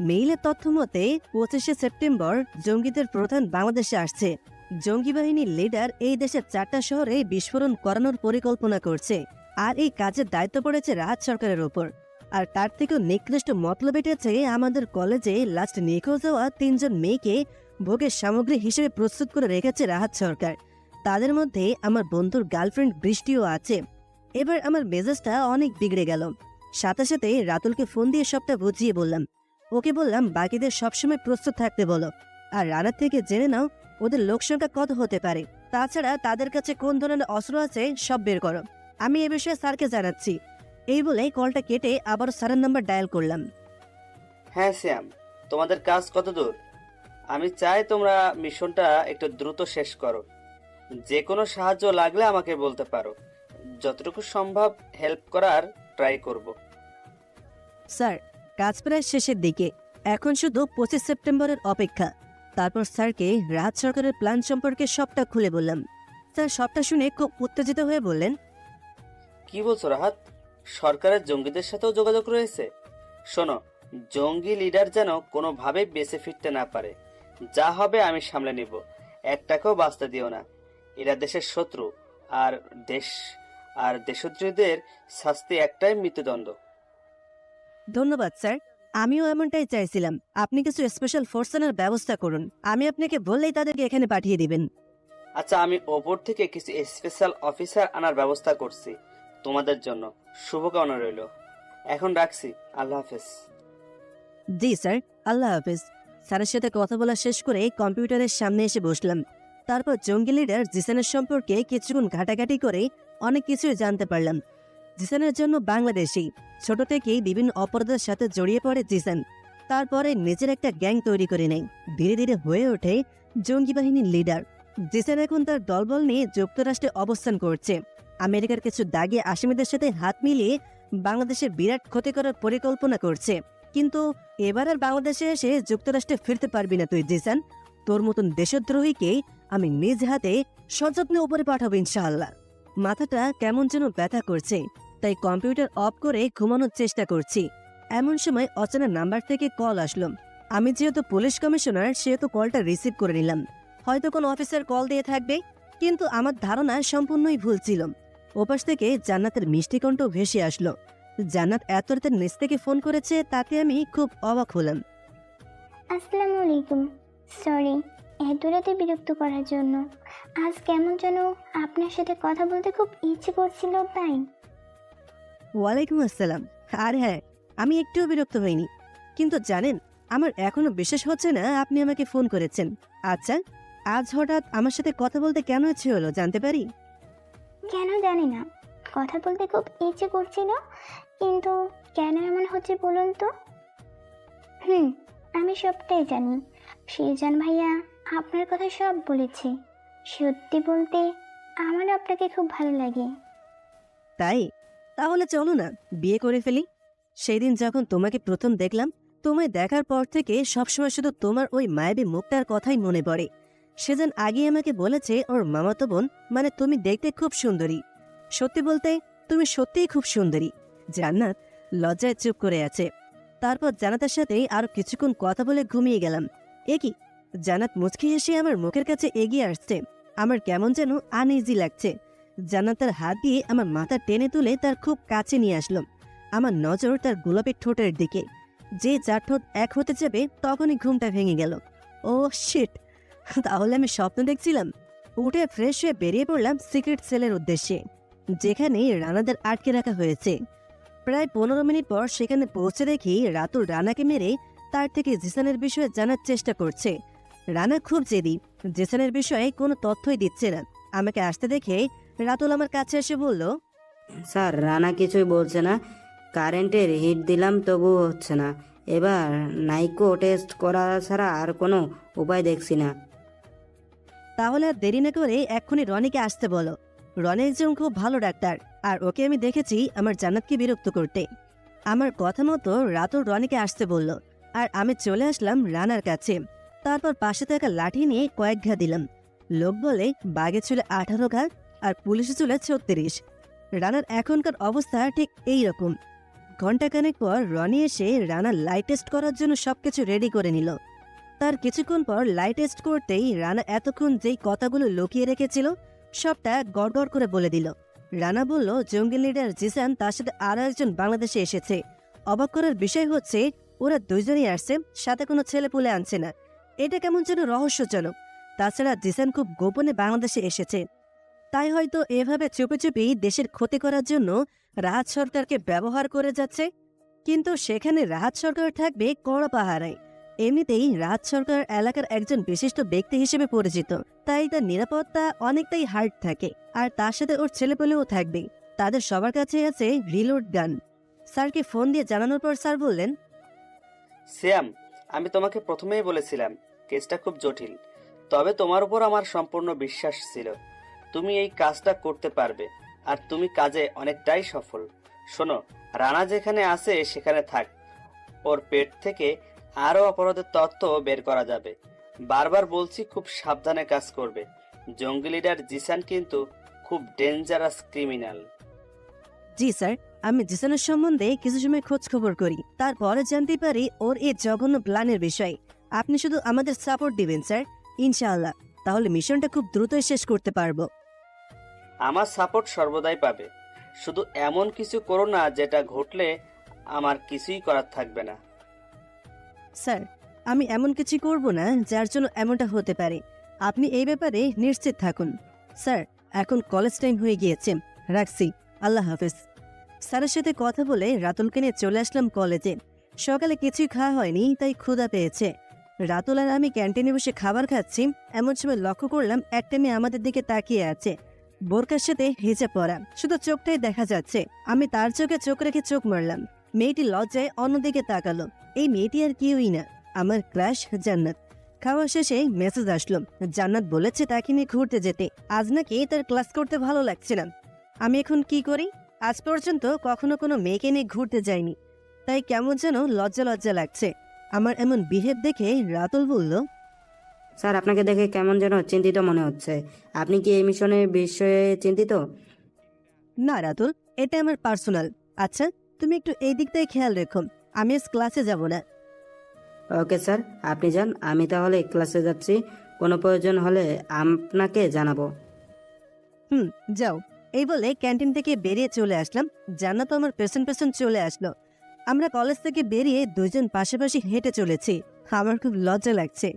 মেইলের তথ্য মতে 25শে সেপ্টেম্বর জঙ্গিদের প্রধান বাংলাদেশে আসছে। জঙ্গি বাহিনীর লিডার এই দেশের 4টা শহরে বিস্ফোরণ করানোর পরিকল্পনা করছে, আর এই কাজের দায়িত্ব পড়েছে রাহাত সরকারের ওপর। আর তার থেকেও নিকৃষ্ট মতলব এটেছে আমাদের কলেজে লাস্ট নিখোঁজ হওয়া 3 জন মেয়েকে ভোগের সামগ্রী হিসেবে প্রস্তুত করে রেখেছে রাহাত সরকার। তাদের মধ্যে আমার বন্ধুর গার্লফ্রেন্ড বৃষ্টিও আছে। এবার আমার মেজাজটা অনেক বিগড়ে গেল। সাথে সাথে রাতুলকে ফোন দিয়ে সবটা বুঝিয়ে বললাম। ওকে বললাম বাকিদের সবসময় প্রস্তুত থাকতে বলো, আর রানার থেকে জেনে নাও ওদের লোকসংখ্যা কত হতে পারে। তাছাড়া তাদের কাছে কোন ধরনের অস্ত্র আছে সব বের করো। আমি এ বিষয়ে স্যারকে জানাচ্ছি। এই বলে কলটা কেটে আবার স্যারের নাম্বার ডায়াল করলাম। হ্যাঁ শ্যাম, তোমাদের কাজ কত দূর? আমি চাই তোমরা মিশনটা একটু দ্রুত শেষ করো। যে কোনো সাহায্য লাগলে আমাকে বলতে পারো, যতটুকু সম্ভব হেল্প করার ট্রাই করব। স্যার, কাজ প্রায় শেষের দিকে, এখন শুধু 25 সেপ্টেম্বরের অপেক্ষা। তারপর স্যারকে রাহাত সরকারের প্ল্যান সম্পর্কে সবটা খুলে বললাম। স্যার সবটা শুনে খুব উত্তেজিত হয়ে বললেন, কি বলছো রাহাত? সরকারের জঙ্গিদের সাথেও যোগাযোগ রয়েছে? শোনো, জঙ্গি লিডার যেন কোনোভাবেই বেঁচে ফিরতে না পারে। যা হবে আমি সামলে নিব, একটাকেও বাঁচতে দিও না। এরা দেশের শত্রু, আর দেশদ্রোহীদের শাস্তি একটাই, মৃত্যুদণ্ড। ধন্যবাদ স্যার, আমিও এমনটাই চাইছিলাম। আপনি কিছু স্পেশাল ফোর্সের ব্যবস্থা করুন, আমি আপনাকে বললেই তাদেরকে এখানে পাঠিয়ে দিবেন। আচ্ছা, আমি ওপর থেকে কিছু স্পেশাল অফিসার আনার ব্যবস্থা করছি তোমাদের জন্য। শুভকামনা রইল। এখন রাখছি, আল্লাহ হাফেজ। জি স্যার, আল্লাহ হাফিজ। স্যারের সাথে কথা বলা শেষ করে কম্পিউটারের সামনে এসে বসলাম। তারপর জঙ্গি লিডার জিসানের সম্পর্কে কিছুক্ষণ ঘাটাঘাটি করে অনেক কিছুই জানতে পারলাম। জিসানের জন্য বাংলাদেশি, ছোট থেকেই বিভিন্ন অপরাধের সাথে জড়িয়ে পড়ে জিসান। তারপরে নিজের একটা গ্যাং তৈরি করে নেয়, ধীরে ধীরে হয়ে ওঠে জঙ্গি বাহিনীর লিডার। জিসান এখন তার দলবল নিয়ে যুক্তরাষ্ট্রে অবস্থান করছে। আমেরিকার কিছু দাগি আসামিদের সাথে হাত মিলিয়ে বাংলাদেশের বিরাট ক্ষতি করার পরিকল্পনা করছে। কিন্তু এবার আর বাংলাদেশে এসে যুক্তরাষ্ট্রে ফিরতে পারবি না তুই জিসান। তোর মতন দেশদ্রোহীকে আমি নিজ হাতে সযত্নে উপরে পাঠাবো ইনশাআল্লাহ। মাথাটা কেমন যেন ব্যথা করছে, তাই কম্পিউটার অফ করে ঘুমানোর চেষ্টা করছি। এমন সময় অচেনা নাম্বার থেকে কল আসলো। আমি যেহেতু পুলিশ কমিশনার, সেহেতু কলটা রিসিভ করে নিলাম। হয়তো কোনো অফিসার কল দিয়ে থাকবে, কিন্তু আমার ধারণা সম্পূর্ণই ভুল ছিল। ওপাশ থেকে জান্নাতের মিষ্টি কণ্ঠ ভেসে আসলো। জান্নাত এত রাতে নিচ থেকে ফোন করেছে, তাতে আমি খুব অবাক হলাম। আসসালামু আলাইকুম। সরি এত রাতে বিরক্ত করার জন্য। আজ কেমন যেন আপনার সাথে কথা বলতে খুব ইচ্ছে করছিল, তাই। ওয়ালাইকুম আসসালাম। আর হ্যাঁ, আমি একটুও বিরক্ত হইনি, কিন্তু জানেন আমার এখনো বিশ্বাস হচ্ছে না আপনি আমাকে ফোন করেছেন। আচ্ছা, আজ হঠাৎ আমার সাথে কথা বলতে কেন ইচ্ছে হলো জানতে পারি? কেন জানি না, কথা বলতে খুব ইচ্ছে করছিল, কিন্তু কেন এমন হচ্ছে বলুন তো। আমি সবটাই জানি। শিরজান ভাইয়া আপনার কথা সব বলেছে। সত্যি বলতে আমার আপনাকে খুব ভালো লাগে। তাই? তাহলে চলো না বিয়ে করে ফেলি। সেই দিন যখন তোমাকে প্রথম দেখলাম, তোমায় দেখার পর থেকে সবসময় শুধু তোমার ওই মায়াবী মুখটার কথাই মনে পড়ে। সেদিন আগে আমাকে বলেছে ওর মামাতো বোন, মানে তুমি দেখতে খুব সুন্দরী। সত্যি বলতে তুমি সত্যিই খুব সুন্দরী। জান্নাত লজ্জায় চুপ করে আছে। তারপর জান্নাতের সাথে আরো কিছুক্ষণ কথা বলে ঘুমিয়ে গেলাম। এ কি, জান্নাত মুচকি হেসে আমার মুখের কাছে এগিয়ে আসছে। আমার কেমন যেন আনইজি লাগছে। জান্নাত তার হাত দিয়ে আমার মাথা টেনে তুলে তার খুব কাছে নিয়ে আসলো। আমার নজর তার গোলাপের ঠোঁটের দিকে। যে যার ঠোঁট এক হতে যাবে তখনই ঘুমটা ভেঙে গেল। ও শিট, তাহলে আমি স্বপ্ন দেখছিলাম। উঠে ফ্রেশ হয়ে বেরিয়ে পড়লাম সিক্রেট সেলের উদ্দেশ্যে, যেখানে রানাদের আটকে রাখা হয়েছে। প্রায় 15 মিনিট পর সেখানে পৌঁছে দেখি রাতুল রানাকে মেরে তার থেকে জিসানের বিষয়ে জানার চেষ্টা করছে। রানা খুব জেদি, জিসানের বিষয়ে কোনো তথ্যই দিচ্ছে না। আমাকে আসতে দেখে রাতুল আমার কাছে এসে বলল, স্যার, রানা কিছুই বলছে না। কারেন্টের হিট দিলাম তবুও হচ্ছে না। এবার নাইকো টেস্ট করা ছাড়া আর কোনো উপায় দেখছি না। তাহলে আর দেরি না করে এক্ষুনি রনিকে আসতে বলো। রনি একজন খুব ভালো ডাক্তার, আর ওকে আমি দেখেছি আমার জান্নাতকে বিরক্ত করতে। আমার কথা মতো রাতুল রনিকে আসতে বলল, আর আমি চলে আসলাম রানার কাছে। তারপর পাশে থাকা লাঠি নিয়ে কয়েক ঘা দিলাম। লোক বলে বাঘে ছিল 18 ঘা আর পুলিশে ছিল 36। রানার এখনকার অবস্থা ঠিক এই রকম। ঘণ্টাখানেক পর রনি এসে রানার লাইট টেস্ট করার জন্য সবকিছু রেডি করে নিল। তার কিছুক্ষণ পর লাইট টেস্ট করতেই রানা এতক্ষণ যেই কথাগুলো লুকিয়ে রেখেছিল সবটা গড়গড় করে বলে দিল। রানা বলল, জঙ্গি লিডার জিসান তার সাথে আরও একজন বাংলাদেশে এসেছে। অবাক করার বিষয় হচ্ছে ওরা দুইজনই আসছে, সাথে কোনো ছেলেপুলে আনছে না। এটা কেমন যেন রহস্যজনক। তাছাড়া জিসান খুব গোপনে বাংলাদেশে এসেছে, তাই হয়তো এভাবে চুপি চুপি দেশের ক্ষতি করার জন্য রাহাত সরকারকে ব্যবহার করে যাচ্ছে। কিন্তু সেখানে রাহাত সরকার থাকবে কড়া পাহারায়। এমনিতেই রাহাত সরকার এলাকার একজন বিশিষ্ট ব্যক্তি হিসেবে পরিচিত, তাই তার নিরাপত্তা অনেকটাই হার্ড থাকে। আর তার সাথে ওর ছেলেপেলেও থাকবে। তাদের সবার কাছে আছে রিলোড গান। স্যারকে ফোন দিয়ে জানানোর পর স্যার বললেন, শ্যাম, আমি তোমাকে প্রথমেই বলেছিলাম কেসটা খুব জটিল, তবে তোমার উপর আমার সম্পূর্ণ বিশ্বাস ছিল। তুমি এই কাজটা করতে পারবে, আর তুমি কাজে অনেকটাই সফল। শোনো, রানা যেখানে আছে সেখানে থাক। ওর পেট থেকে আরও অপরাধের তথ্য বের করা যাবে। বারবার বলছি, খুব সাবধানে কাজ করবে। জঙ্গি লিডার জিসান কিন্তু খুব ডেঞ্জারাস ক্রিমিনাল। জি স্যার, আমি জিসানের সম্বন্ধে কিছু সময় খোঁজ খবর করি, তারপরে জানতে পারি ওর এই জঘন্য প্ল্যানের বিষয়। আপনি শুধু আমাদের সাপোর্ট দিবেন স্যার, ইনশাআল্লাহ। তাহলে মিশনটা খুব দ্রুতই শেষ করতে পারবো। আমার সাপোর্ট সর্বদাই পাবে। শুধু এমন কিছু করো না যেটা ঘটলে আমার কিছুই করার থাকবে না। স্যার, আমি এমন কিছু করব না যার জন্য এমনটা হতে পারে। আপনি এই ব্যাপারে নিশ্চিত থাকুন। স্যার, এখন কলেজ টাইম হয়ে গিয়েছে, রাখছি। আল্লাহ হাফেজ। স্যারের সাথে কথা বলে রাতুলকে নিয়ে চলে আসলাম কলেজে। সকালে কিছুই খাওয়া হয়নি, তাই ক্ষুধা পেয়েছে। রাতুল আর আমি ক্যান্টিনে বসে খাবার খাচ্ছি, এমন সময় লক্ষ্য করলাম একটা মেয়ে আমাদের দিকে তাকিয়ে আছে। বোরকার সাথে হিজাব পরা, শুধু চোখটাই দেখা যাচ্ছে। আমি তার চোখে চোখ রেখে চোখ মারলাম। মেয়েটি লজ্জায় অন্যদিকে তাকালো। এই মেয়েটি আর কেউই না, আমার ক্রাশ জান্নাত। খাওয়া শেষে মেসেজ আসলো, জান্নাত বলেছে তাকে নিয়ে ঘুরতে যেতে। আজ নাকি তার ক্লাস করতে ভালো লাগছে না। আমি এখন কি করি? আজ পর্যন্ত কখনো কোনো মেয়েকে নিয়ে ঘুরতে যাইনি, তাই কেমন যেন লজ্জা লজ্জা লাগছে। আমার এমন বিহেভ দেখে রাতুল বলল, স্যার, আপনাকে দেখে কেমন যেন চিন্তিত মনে হচ্ছে। আপনি কি এই মিশনের বিষয়ে চিন্তিত? না রাতুল, এটা আমার পার্সোনাল। আচ্ছা, তুমি একটু এই দিকটাই খেয়াল রেখো। আমি আজ ক্লাসে যাব না। ওকে স্যার, আপনি যান। আমি তাহলে ক্লাসে যাচ্ছি। কোনো প্রয়োজন হলে আপনাকে জানাবো। যাও। এই বলে ক্যান্টিন থেকে বেরিয়ে চলে আসলাম। জান্নাত আমার পেছন পেছন চলে আসলো। আমরা কলেজ থেকে বেরিয়ে দুইজন পাশাপাশি হেঁটে চলেছি। আমার খুব লজ্জা লাগছে।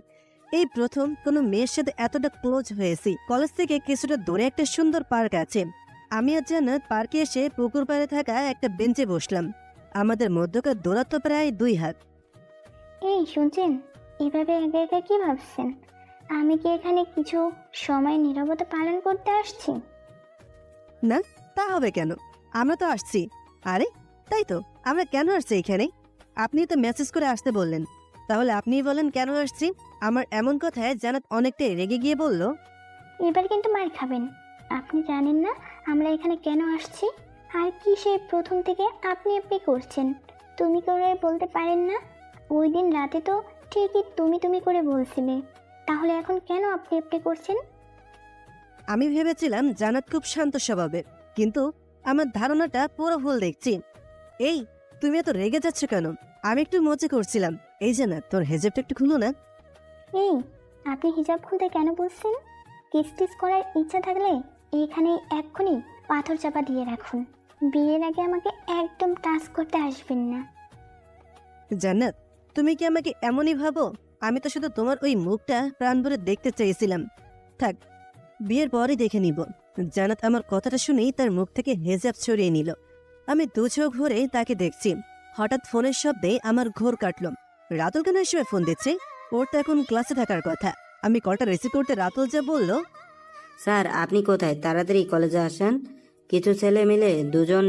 এই প্রথম কোনো মেয়ের সাথে এতটা ক্লোজ হয়েছি। কলেজ থেকে কিছুটা দূরে একটা সুন্দর পার্ক আছে। আমি আর জান্নাত পার্কে এসে পুকুর পাড়ে থাকা একটা বেঞ্চে বসলাম। আমাদের মধ্যকার দূরত্ব প্রায় 2 হাত। এই শুনছেন, এভাবে একা একা কি ভাবছেন? আমি কি এখানে কিছু সময় নীরবতা পালন করতে আসছি? না, তা হবে কেন? আমরা তো আসছি। আরে তাই তো, আমরা কেন আসছি এখানে? আপনি তো মেসেজ করে আসতে বললেন, তাহলে আপনিই বলেন কেন আসছি। আমার এমন কথায় জান্নাত অনেকটাই রেগে গিয়ে বলল, এবার কিন্তু মার খাবেন। আপনি জানেন না আমরা এখানে কেন আসছি? আর কি সে প্রথম থেকে আপনি আপনি করছেন? তুমি করে বলতে পারেন না? ওই দিন রাতে তো ঠিকই তুমি করে বলছিলে, তাহলে এখন কেন আপনি আপনি করছেন? আমি ভেবেছিলাম জান্নাত খুব শান্ত স্বভাবের, কিন্তু আমার ধারণাটা পুরো ভুল দেখছি। এই, তুমি এত রেগে যাচ্ছ কেন? আমি একটু মজা করছিলাম। এই জান্নাত, তোর হেজাবটা একটু খুলো না। এই, আপনি হিজাব খুলতে কেন বলছেন? কিস করার ইচ্ছা থাকলে এইখানে এক্ষুনি পাথর চাপা দিয়ে রাখুন। বিয়ের আগে আমাকে একদম টাচ করতে আসবেন না। জান্নাত, তুমি কি আমাকে এমনই ভাবো? আমি তো শুধু তোমার ওই মুখটা প্রাণ ভরে দেখতে চেয়েছিলাম। থাক, বিয়ের পরই দেখে নিব। জান্নাত আমার কথাটা শুনেই তার মুখ থেকে হেজাব ছড়িয়ে নিল। আমি দু চোখ ভরে তাকে দেখছি। হঠাৎ ফোনের শব্দে আমার ঘোর কাটল। রাতুল কেন এই সময় ফোন দিচ্ছে? ওর তো এখন ক্লাসে থাকার কথা। আমি কলটা রিসিভ করতে রাতুল যা বলল, স্যার, আপনি কোথায়? তাড়াতাড়ি কলেজে আসেন। কিছু ছেলে মিলে 2জন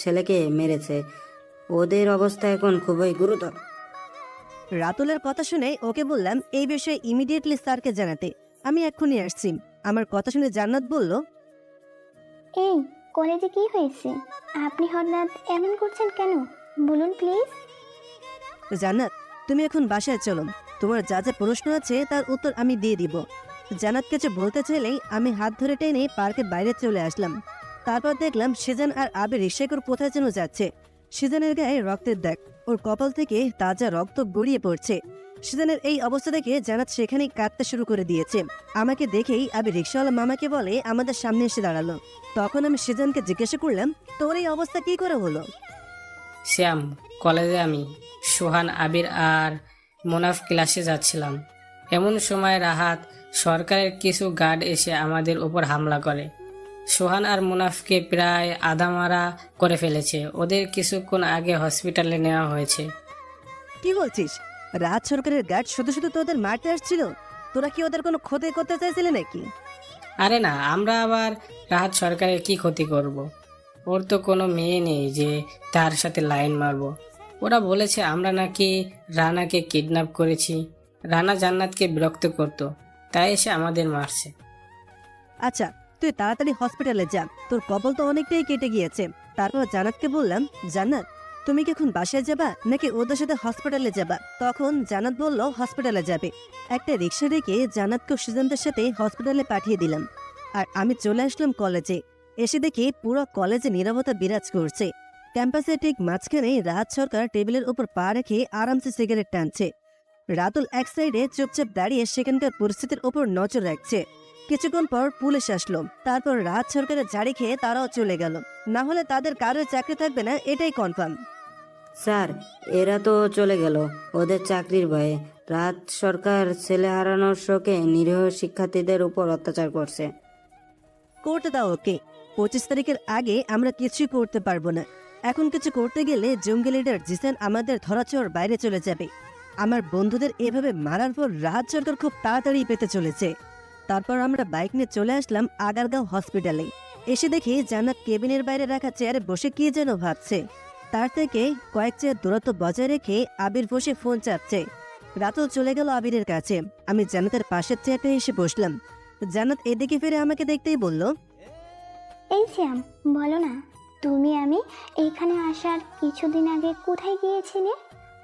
ছেলেকে মেরেছে। ওদের অবস্থা এখন খুবই গুরুতর। রাতুলের কথা শুনে ওকে বললাম এই বিষয়ে ইমিডিয়েটলি স্যারকে জানাতে। আমি এক্ষুনি আসছি। আমার কথা শুনে জান্নাত বলল, এই, কলেজে কি হয়েছে? আপনি হঠাৎ এমন করছেন কেন? বলুন প্লিজ। জান্নাত, তুমি এখন বাসায় চলো। তোমার যা যা প্রশ্ন আছে তার উত্তর আমি দিয়ে দিব। জান্নাত কিছু বলতে চাইলেই আমি হাত ধরে টেনে পার্কের বাইরে চলে আসলাম। তারপর দেখলাম সিজান আর আবির রিক্সায় করে কোথায় যেন যাচ্ছে। সিজানের গায়ে রক্তের দাগ, ওর কপাল থেকে তাজা রক্ত গড়িয়ে পড়ছে। সেদিনের এই অবস্থা দেখে জান্নাত সেখানেই কাঁদতে শুরু করে দিয়েছে। আমাকে দেখেই আবির রিক্সাওয়ালা মামাকে বলে আমাদের সামনে এসে দাঁড়ালো। তখন আমি সেজনকে জিজ্ঞাসা করলাম, তোর এই অবস্থা কি করে হলো? শ্যাম, কলেজে আমি, সোহান, আবির আর মোনাফ ক্লাসে যাচ্ছিলাম। এমন সময় রাহাত সরকারের কিছু গার্ড এসে আমাদের উপর হামলা করে। সোহান আর মুনাফকে প্রায় আধামারা করে ফেলেছে। ওদের কিছুক্ষণ আগে হসপিটালে নেওয়া হয়েছে। কি বলছিস? রাজ সরকারের গার্ড শুধু শুধু তোদের মারতে আসছিল? তোরা কি ওদের কোনো ক্ষতি করতে চাইছিলে নাকি? আরে না, আমরা আবার রাহাত সরকারের কি ক্ষতি করব? ওর তো কোনো মেয়ে নেই যে তার সাথে লাইন মারবো। ওরা বলেছে আমরা নাকি রানাকে কিডন্যাপ করেছি। রানা জান্নাতকে বিরক্ত করতো, তাই এসে আমাদের মারছে। আচ্ছা, তুই তাড়াতাড়ি হসপিটালে যা, তোর কপাল তো অনেকটাই কেটে গিয়েছে। তারপর জান্নাতকে বললাম, জান্নাত তুমি কি এখন বাসায় যাবা নাকি ওদের সাথে হসপিটালে যাবা? তখন জান্নাত বলল হসপিটালে যাবে। একটা রিক্সা ডেকে জান্নাতকে সুজানদের সাথে হসপিটালে পাঠিয়ে দিলাম। আর আমি চলে আসলাম কলেজে। এসে দেখি পুরো কলেজে নীরবতা বিরাজ করছে। ক্যাম্পাসের ঠিক মাঝখানে রাজ সরকার টেবিলের উপর পা রেখে আরামসে সিগারেট টানছে। রাতুল এক সাইডে চুপচাপ দাঁড়িয়ে সেখানকার পরিস্থিতির উপর নজর রাখছে। কিছুক্ষণ পর পুলিশ আসলো। তারপর রাজ সরকারের ঝাড়ি খেয়ে তারাও চলে গেল। না হলে তাদের কারোর চাকরি থাকবে না, এটাই কনফার্ম। স্যার, এরা তো চলে গেল ওদের চাকরির ভয়ে। রাজ সরকার ছেলে হারানোর শোকে নিরীহ শিক্ষার্থীদের উপর অত্যাচার করছে। করতে দাও ওকে। 25 তারিখের আগে আমরা কিছুই করতে পারবো না। এখন কিছু করতে গেলে জঙ্গি লিডার জিসান আমাদের ধরাছোঁয়ার বাইরে চলে যাবে। আমার বন্ধুদের এভাবে মারার পর রাজ সরকার খুব তাড়াতাড়ি পেতে চলেছে। তারপর আমরা বাইক নিয়ে চলে আসলাম আগারগাঁও হসপিটালে। এসে দেখি জান্নাত কেবিনের বাইরে রাখা চেয়ারে বসে কি যেন ভাবছে। তার থেকে কয়েক চেয়ার দূরত্ব বজায় রেখে আবির বসে ফোন চাপছে। রাতুল চলে গেল আবিরের কাছে। আমি জান্নাতের পাশের চেয়ারটা এসে বসলাম। জান্নাত এদিকে ফিরে আমাকে দেখতেই বলল, এই শ্যাম, বলো না, আমি এইখানে আসার কিছুদিন আগে কোথায় গিয়েছিলে?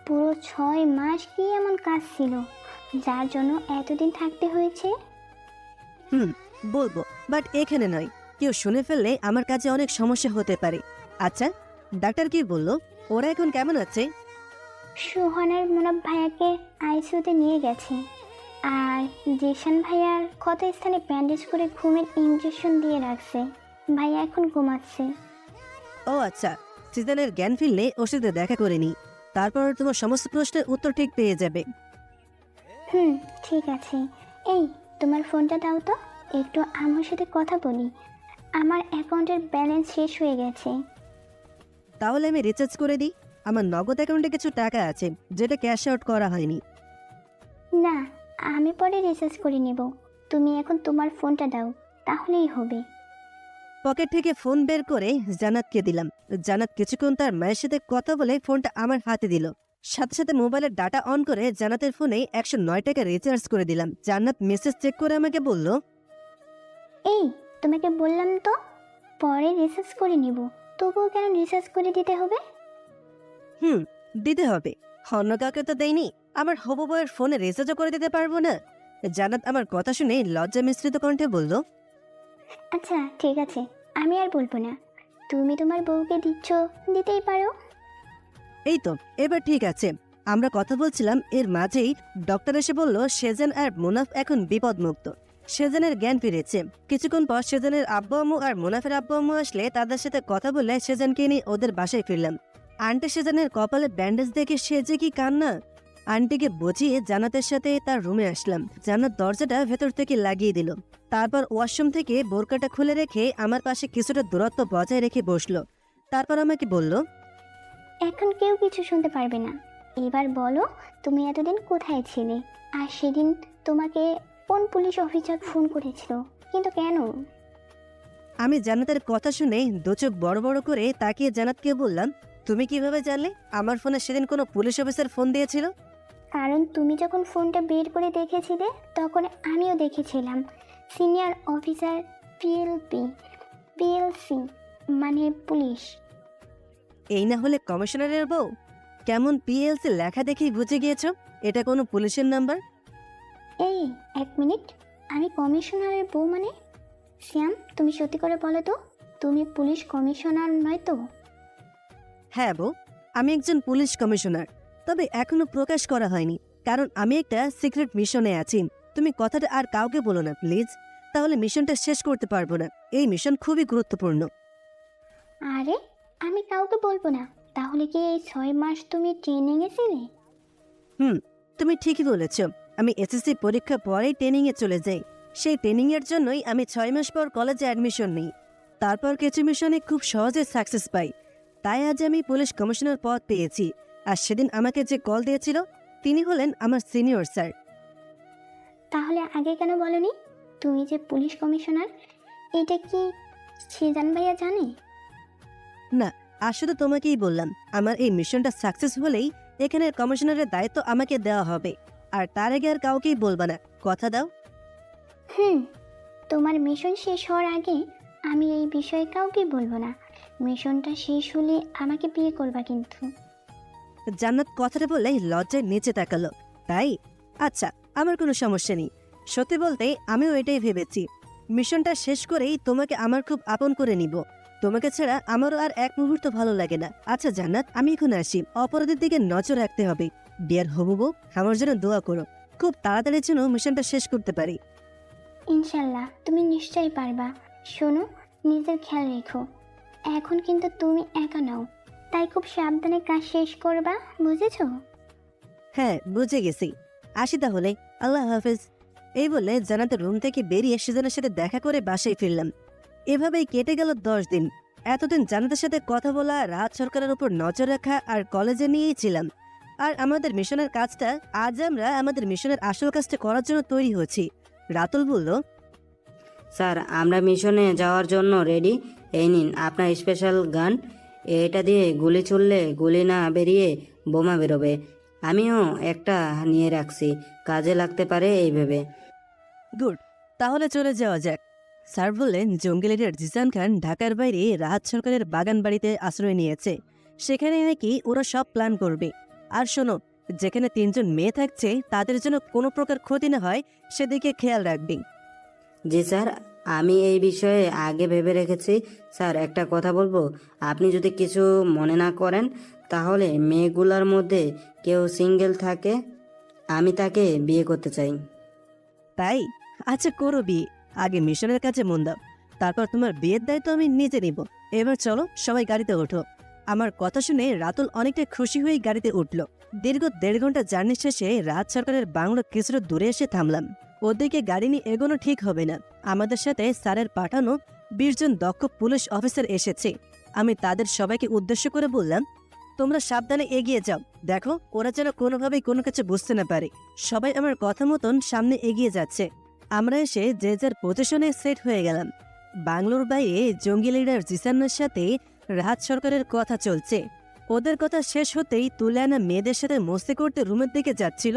পুরো 6 মাস কি এমন কাজ ছিল যার জন্য এতদিন থাকতে হয়েছে? বলবো, বাট এখানে নয়। কেউ শুনে ফেললে আমার কাছে অনেক সমস্যা হতে পারে। আচ্ছা, ডাক্তার কি বললো? ওরা এখন কেমন আছে? সোহানের মুনাফ ভাইয়াকে আইসিইউতে নিয়ে গেছে, আর জিশান ভাইয়ার ক্ষত স্থানে ব্যান্ডেজ করে ঘুমের ইঞ্জেকশন দিয়ে রাখছে। ভাইয়া এখন ঘুমাচ্ছে। ও আচ্ছা, সিজনের জ্ঞান ফিরলে ওর সাথে দেখা করে নি। তারপর তোমার সমস্ত প্রশ্নের উত্তর ঠিক পেয়ে যাবে। ঠিক আছে। এই, তোমার ফোনটা দাও তো, একটু আমার সাথে কথা বলি। আমার অ্যাকাউন্টের ব্যালেন্স শেষ হয়ে গেছে। তাহলে আমি রিচার্জ করে দিই। আমার নগদ অ্যাকাউন্টে কিছু টাকা আছে যেটা ক্যাশ আউট করা হয়নি। না, আমি পরে রিচার্জ করে নেব। তুমি এখন তোমার ফোনটা দাও, তাহলেই হবে। পকেট থেকে ফোন বের করে জান্নাতকে দিলাম। জান্নাত কিছুক্ষণ তার মায়ের সাথে কথা বলে ফোনটা আমার হাতে দিল। সাথে সাথে মোবাইলের ডাটা অন করে জান্নাতের ফোনে 109 টাকা রিচার্জ করে দিলাম। জান্নাত মেসেজ চেক করে আমাকে বলল, এই, তোমাকে বললাম তো পরে রিচার্জ করে নিব, তবুও কেন রিচার্জ করে দিতে হবে? দিতে হবে। অন্য কাউকে তো দেয়নি। আমার হবু বউয়ের ফোনে রিচার্জও করে দিতে পারবো না? জান্নাত আমার কথা শুনে লজ্জা মিশ্রিত কণ্ঠে বলল, আচ্ছা ঠিক আছে, আমি আর বলবো না। তুমি তোমার বউকে দিচ্ছ, দিতেই পারো। এই তো এবার ঠিক আছে। আমরা কথা বলছিলাম, এর মাঝেই ডক্টর এসে বলল সেজান আর মুনাফ এখন বিপদমুক্ত। সেজানের জ্ঞান ফিরেছে। কিছুক্ষণ পর সেজানের আব্বু আম্মু আর মুনাফের আব্বু আম্মু আসলে তাদের সাথে কথা বলে সেজানকে নিয়ে ওদের বাসায় ফিরলাম। আন্টি সেজানের কপালে ব্যান্ডেজ দেখে সে যে কি কান্না। আন্টিকে বুঝিয়ে জান্নাতের সাথে তার রুমে আসলাম। জান্নাত দরজাটা ভেতর থেকে লাগিয়ে দিল। তারপর ওয়াশরুম থেকে বোরকাটা খুলে রেখে আমার পাশে কিছুটা দূরত্ব বজায় রেখে বসলো। তারপর আমাকে বলল, এখন কেউ কিছু শুনতে পারবে না। এবার বলো, তুমি এতদিন কোথায় ছিলে? আর সেদিন তোমাকে কোন পুলিশ অফিসার ফোন করেছিল, কিন্তু কেন? আমি জান্নাতের কথা শুনে দোচোখ বড় বড় করে তাকিয়ে জান্নাতকে বললাম, তুমি কিভাবে জানলে আমার ফোনে সেদিন কোনো পুলিশ অফিসার ফোন দিয়েছিল? কারণ তুমি যখন ফোনটা বের করে দেখেছিলে তখন আমিও দেখেছিলাম। সিনিয়র অফিসার পিএলসি মানে পুলিশ। এই না হলে কমিশনারের বউ? কেমন পিএলসি লেখা দেখেই বুঝে গিয়েছো এটা কোনো পুলিশের নাম্বার? এই, 1 মিনিট, আমি কমিশনারের বউ মানে? শ্যাম, তুমি সত্যি করে বলো তো, তুমি পুলিশ কমিশনার নয় তো? হ্যাঁ বউ, আমি একজন পুলিশ কমিশনার, তবে এখনো প্রকাশ করা হয়নি। কারণ আমি একটা সিক্রেট মিশনে আছি। তুমি কথাটা আর কাউকে বলো না প্লিজ, তাহলে মিশনটা শেষ করতে পারবো না। এই মিশন খুবই গুরুত্বপূর্ণ। আরে আমি কাউকে বলবো না। তাহলে কি এই 6 মাস তুমি ট্রেনিংয়ে ছিলে? তুমি ঠিকই বলেছ। আমি এসএসসি পরীক্ষা পরেই ট্রেনিংয়ে চলে যাই। সেই ট্রেনিংয়ের জন্যই আমি 6 মাস পর কলেজে অ্যাডমিশন নিই। তারপর কিছু মিশনে খুব সহজে সাকসেস পাই। তাই আজ আমি পুলিশ কমিশনার পদ পেয়েছি। আর সেদিন আমাকে যে কল দিয়েছিল তিনি হলেন আমার সিনিয়র স্যার। তাহলে আগে কেন বলনি তুমি যে পুলিশ কমিশনার? এটা কি সিজান ভাইয়া জানে? না, আসলে তোমাকেই বললাম, আমার এই মিশনটা সাকসেস হলেই এখানের কমিশনারের দায়িত্ব আমাকে দেওয়া হবে। আর তার আগে আর কাউকেই বলবা না, কথা দাও? তোমার মিশন শেষ হওয়ার আগে আমি এই বিষয়ে কাউকে বলবো না। মিশনটা শেষ হলে আমাকে বিয়ে করবা কিন্তু। জান্নাত কথাটা বলে লজ্জায় নিচে তাকালো। তাই? আচ্ছা, আমার কোনো সমস্যা নেই। সত্যি বলতে আমিও এটাই ভেবেছি, মিশনটা শেষ করেই তোমাকে আমার খুব আপন করে নিব। তোমাকে ছাড়া আমারও আর এক মুহূর্ত ভালো লাগে না। আচ্ছা জান্নাত, আমি এখন আসি। অপরাধের দিকে নজর রাখতে হবে। বিয়ার হবু বউ, আমার জন্য দোয়া করো, খুব তাড়াতাড়ি যেন মিশনটা শেষ করতে পারি। ইনশাল্লাহ তুমি নিশ্চয়ই পারবা। শোনো, নিজের খেয়াল রেখো। এখন কিন্তু তুমি একা নাও, তাই খুব সাবধানে কাজ শেষ করবা, বুঝেছো? হ্যাঁ, বুঝে গেছি। আসি তাহলে, আল্লাহ হাফেজ। এই বলে জান্নাতের রুম থেকে বেরিয়ে সিজনের সাথে দেখা করে বাসায় ফিরলাম। এভাবেই কেটে গেল 10 দিন। এতদিন জান্নাতের সাথে কথা বলা, রাত সরকারের উপর নজর রাখা আর কলেজে নিয়েই ছিলাম। আর আমাদের মিশনের কাজটা, আজ আমরা আমাদের মিশনের আসল কাজটা করার জন্য তৈরি হচ্ছি। রাতুল বলল, স্যার আমরা মিশনে যাওয়ার জন্য রেডি। এই নিন আপনার স্পেশাল গান। এটা দিয়ে গুলি ছুড়লে গুলি না বেরিয়ে বোমা বেরোবে। আমিও একটা নিয়ে রাখছি, কাজে লাগতে পারে এই ভেবে। গুড, তাহলে চলে যাওয়া যাক। স্যার বললেন, জঙ্গি লিডার জিসান খান ঢাকার বাইরে রাহাত সরকারের বাগান বাড়িতে আশ্রয় নিয়েছে। সেখানে নাকি ওরা সব প্ল্যান করবে। আর শোনো, যেখানে 3 জন মেয়ে থাকছে তাদের জন্য কোনো প্রকার ক্ষতি না হয় সেদিকে খেয়াল রাখবি। জি স্যার, আমি এই বিষয়ে আগে ভেবে রেখেছি। স্যার একটা কথা বলবো, আপনি যদি কিছু মনে না করেন, তাহলে মেয়েগুলোর মধ্যে কেউ সিঙ্গেল থাকে, আমি তাকে বিয়ে করতে চাই। তাই? আচ্ছা, করো বিয়ে। আগে মিশনের কাছে মন দাও, তারপর তোমার বিয়ের দায়িত্ব আমি নিজে নিব। এবার চলো, সবাই গাড়িতে ওঠো। আমার কথা শুনে রাতুল অনেকটা খুশি হয়ে গাড়িতে উঠল। দীর্ঘ 1.5 ঘন্টা জার্নি শেষে রাত সরকারের বাংলো কিছুটা দূরে এসে থামলাম। ওদিকে গাড়ি নিয়ে এগোনো ঠিক হবে না। আমাদের সাথে স্যারের পাঠানো 20 জন দক্ষ পুলিশ অফিসার এসেছে। আমি তাদের সবাইকে উদ্দেশ্য করে বললাম, তোমরা সাবধানে এগিয়ে যাও, দেখো ওরা যেন কোনোভাবেই কোনো কিছু বুঝতে না পারে। সবাই আমার কথা মতন সামনে এগিয়ে যাচ্ছে। আমরা এসে যে যার পজিশনে সেট হয়ে গেলাম। বাংলোর বাইরে জঙ্গি লিডার জিসানের সাথে রাহাত সরকারের কথা চলছে। ওদের কথা শেষ হতেই তুলে আনা মেয়েদের সাথে মস্তি করতে রুমের দিকে যাচ্ছিল।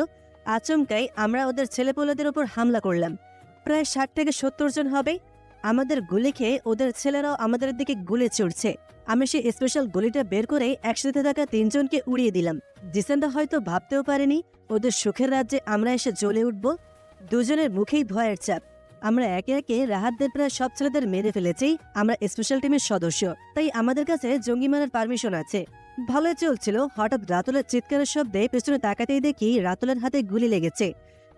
আচমকাই আমরা ওদের ছেলেপুলেদের উপর হামলা করলাম। প্রায় 60 থেকে 70 জন হবে। আমাদের গুলি খেয়ে ওদের ছেলেরাও আমাদের দিকে গুলি ছুড়ছে। আমি সেই স্পেশাল গুলিটা বের করে একসাথে থাকা 3 জনকে উড়িয়ে দিলাম। জিসানরা হয়তো ভাবতেও পারেনি ওদের সুখের রাজ্যে আমরা এসে জ্বলে উঠব। দুজনের মুখেই ভয়ের চাপ। আমরা একে একে রাহাতদের প্রায় সব ছেলেদের মেরে ফেলেছি। আমরা স্পেশাল টিমের সদস্য, তাই আমাদের কাছে জঙ্গি মারার পারমিশন আছে। ভালোই চলছিল, হঠাৎ রাতুলের চিৎকারের শব্দে পেছনে তাকাতেই দেখি রাতুলের হাতে গুলি লেগেছে।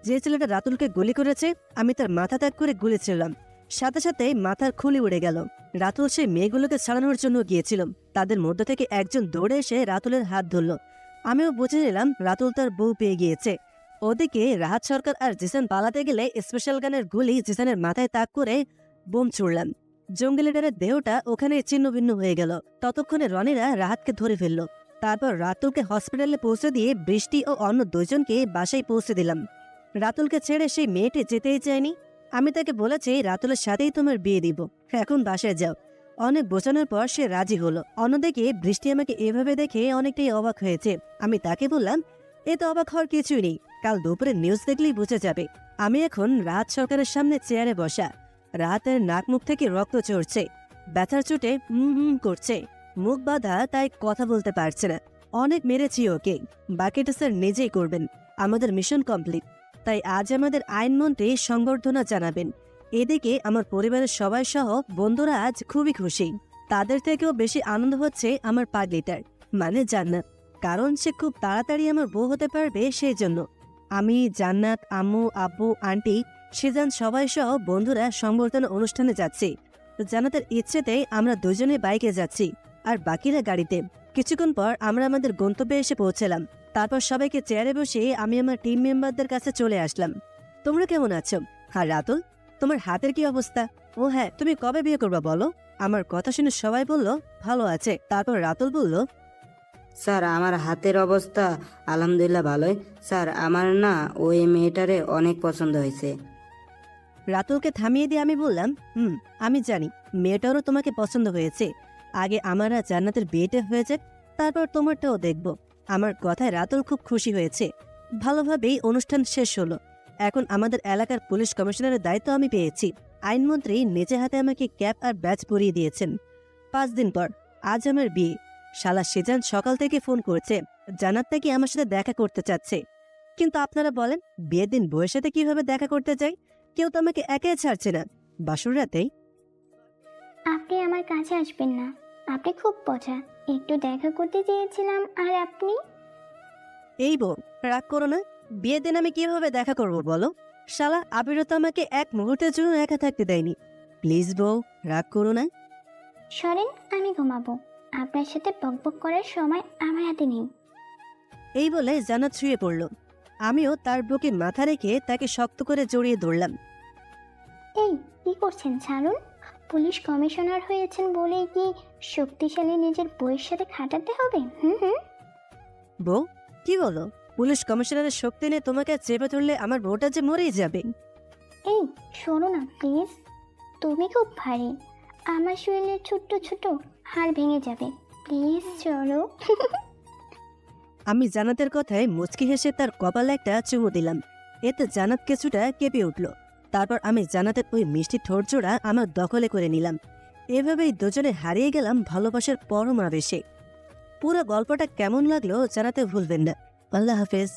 যে ছেলেটা রাতুলকে গুলি করেছে আমি তার মাথা ত্যাগ করে গুলি ছিলাম। সাথে সাথে মাথার খুলি উড়ে গেল। রাতুল সেই মেয়েগুলোকে ছাড়ানোর জন্য গিয়েছিল। তাদের মধ্য থেকে একজন দৌড়ে এসে রাতুলের হাত ধরল। আমিও বুঝে নিলাম রাতুল তার বউ পেয়ে গিয়েছে। ওদিকে রাহাত সরকার আর জিসান পালাতে গেলে স্পেশাল গানের গুলি জিসানের মাথায় তাক করে বোম ছুড়লাম। জঙ্গি লিডারের দেহটা ওখানে ছিন্ন ভিন্ন হয়ে গেল। ততক্ষণে রনিরা রাহাতকে ধরে ফেলল। তারপর রাতুলকে হসপিটালে পৌঁছে দিয়ে বৃষ্টি ও অন্য 2 জনকে বাসায় পৌঁছে দিলাম। রাতুলকে ছেড়ে সেই মেয়েটি যেতেই চায়নি। আমি তাকে বলেছি রাতুলের সাথেই তোমার বিয়ে দিব, এখন বাসায় যাও। অনেক বোঝানোর পর সে রাজি হলো। অন্যদিকে বৃষ্টি আমাকে এভাবে দেখে অনেকটাই অবাক হয়েছে। আমি তাকে বললাম, এ তো অবাক হওয়ার কিছুই নেই, কাল দুপুরে নিউজ দেখলেই বুঝে যাবে। আমি এখন রাহাত সরকারের সামনে চেয়ারে বসা। রাহাতের নাক মুখ থেকে রক্ত চড়ছে, ব্যথার চোটে করছে, মুখ বাঁধা, তাই কথা বলতে পারছে না। অনেক মেরেছি ওকে, বাকিটা স্যার নিজেই করবেন। আমাদের মিশন কমপ্লিট, তাই আজ আমাদের আইনমন্ত্রী সংবর্ধনা জানাবেন। এদিকে আমার পরিবারের সবাই সহ বন্ধুরা আজ খুবই খুশি। তাদের থেকেও বেশি আনন্দ হচ্ছে আমার পাগলিটার, মানে জান্নাত। কারণ সে খুব তাড়াতাড়ি আমার বউ হতে পারবে, সেই জন্য। আমি, জান্নাত, আম্মু, আব্বু, আন্টি, সিজান সবাই সহ বন্ধুরা সংবর্ধনা অনুষ্ঠানে যাচ্ছি। জান্নাতের ইচ্ছেতেই আমরা দুজনে বাইকে যাচ্ছি আর বাকিরা গাড়িতে। কিছুক্ষণ পর আমরা আমাদের গন্তব্যে এসে পৌঁছলাম। তারপর সবাইকে চেয়ারে বসিয়ে আমি আমার টিম মেম্বারদের কাছে চলে আসলাম। তোমরা কেমন আছো? আর রাতুল, তোমার হাতের কি অবস্থা? ও হ্যাঁ, তুমি কবে বিয়ে করবা বলো? আমার কথা শুনে সবাই বলল ভালো আছে। তারপর রাতুল বলল, স্যার আমার হাতের অবস্থা আলহামদুলিল্লাহ ভালোই। স্যার আমার না ওই মেয়েটারে অনেক পছন্দ হয়েছে। রাতুলকে থামিয়ে দিয়ে আমি বললাম, আমি জানি মেয়েটারও তোমাকে পছন্দ হয়েছে। আগে আমার আর জান্নাতের বিয়েটা হয়ে যাক, তারপর তোমারটাও দেখব। আমার কথায় রাতুল খুব খুশি হয়েছে। ভালোভাবেই অনুষ্ঠান শেষ হলো। এখন আমাদের এলাকার পুলিশ কমিশনারের দায়িত্ব আমি পেয়েছি। আইনমন্ত্রী নিজে হাতে আমাকে ক্যাপ আর ব্যাচ পরিয়ে দিয়েছেন। 5 দিন পর আজ আমার বিয়ে। শালা সিজান সকাল থেকে ফোন করছে, জান্নাত নাকি আমার সাথে দেখা করতে চাচ্ছে। কিন্তু আপনারা বলেন, বিয়ের দিন বউয়ের সাথে কিভাবে দেখা করতে চাই? কেউ তো আমাকে একাই ছাড়ছে না। বাসর রাতেই আপনি আমার কাছে আসবেন না, আপনি খুব পচা। একটু দেখা করতে চেয়েছিলাম আর আপনি। এই বউ, রাগ করো না। বিয়ের দিন আমি কিভাবে দেখা করব বলো? শালা আবিরও তো আমাকে এক মুহূর্তের জন্য একা থাকতে দেয়নি। প্লিজ বউ, রাগ করো না। সরেন, আমি ঘুমাবো। আপনার সাথে বকবক করার সময় আমার হাতে নেই। এই বলে জান্নাত শুয়ে পড়ল। আমিও তার বুকে মাথা রেখে তাকে শক্ত করে জড়িয়ে ধরলাম। এই কি করছেন? ছাড়ুন। পুলিশ কমিশনার হয়েছেন বলেই কি শক্তিশালী নিজের বইয়ের সাথে খাটাতে হবে? হুম। বউ, কি বলো? পুলিশ কমিশনারের শক্তি নিয়ে তোমাকে চেপে ধরলে আমার বউটা যে মরেই যাবে। এই শোনো না প্লিজ, তুমি খুব ভারী, আমার শরীরের ছোট্ট ছোট হাড় ভেঙে যাবে। প্লিজ চলো। আমি জান্নাতের কথায় মুচকি হেসে তার কপালে একটা চুমু দিলাম। এতে জান্নাত কিছুটা কেঁপে উঠল। তারপর আমি জান্নাতের ওই মিষ্টি ঠোঁট জোড়া আমার দখলে করে নিলাম। এভাবেই দুজনে হারিয়ে গেলাম ভালোবাসার পরম আবেশে। পুরো গল্পটা কেমন লাগলো জানাতে ভুলবেন না। আল্লাহ হাফেজ।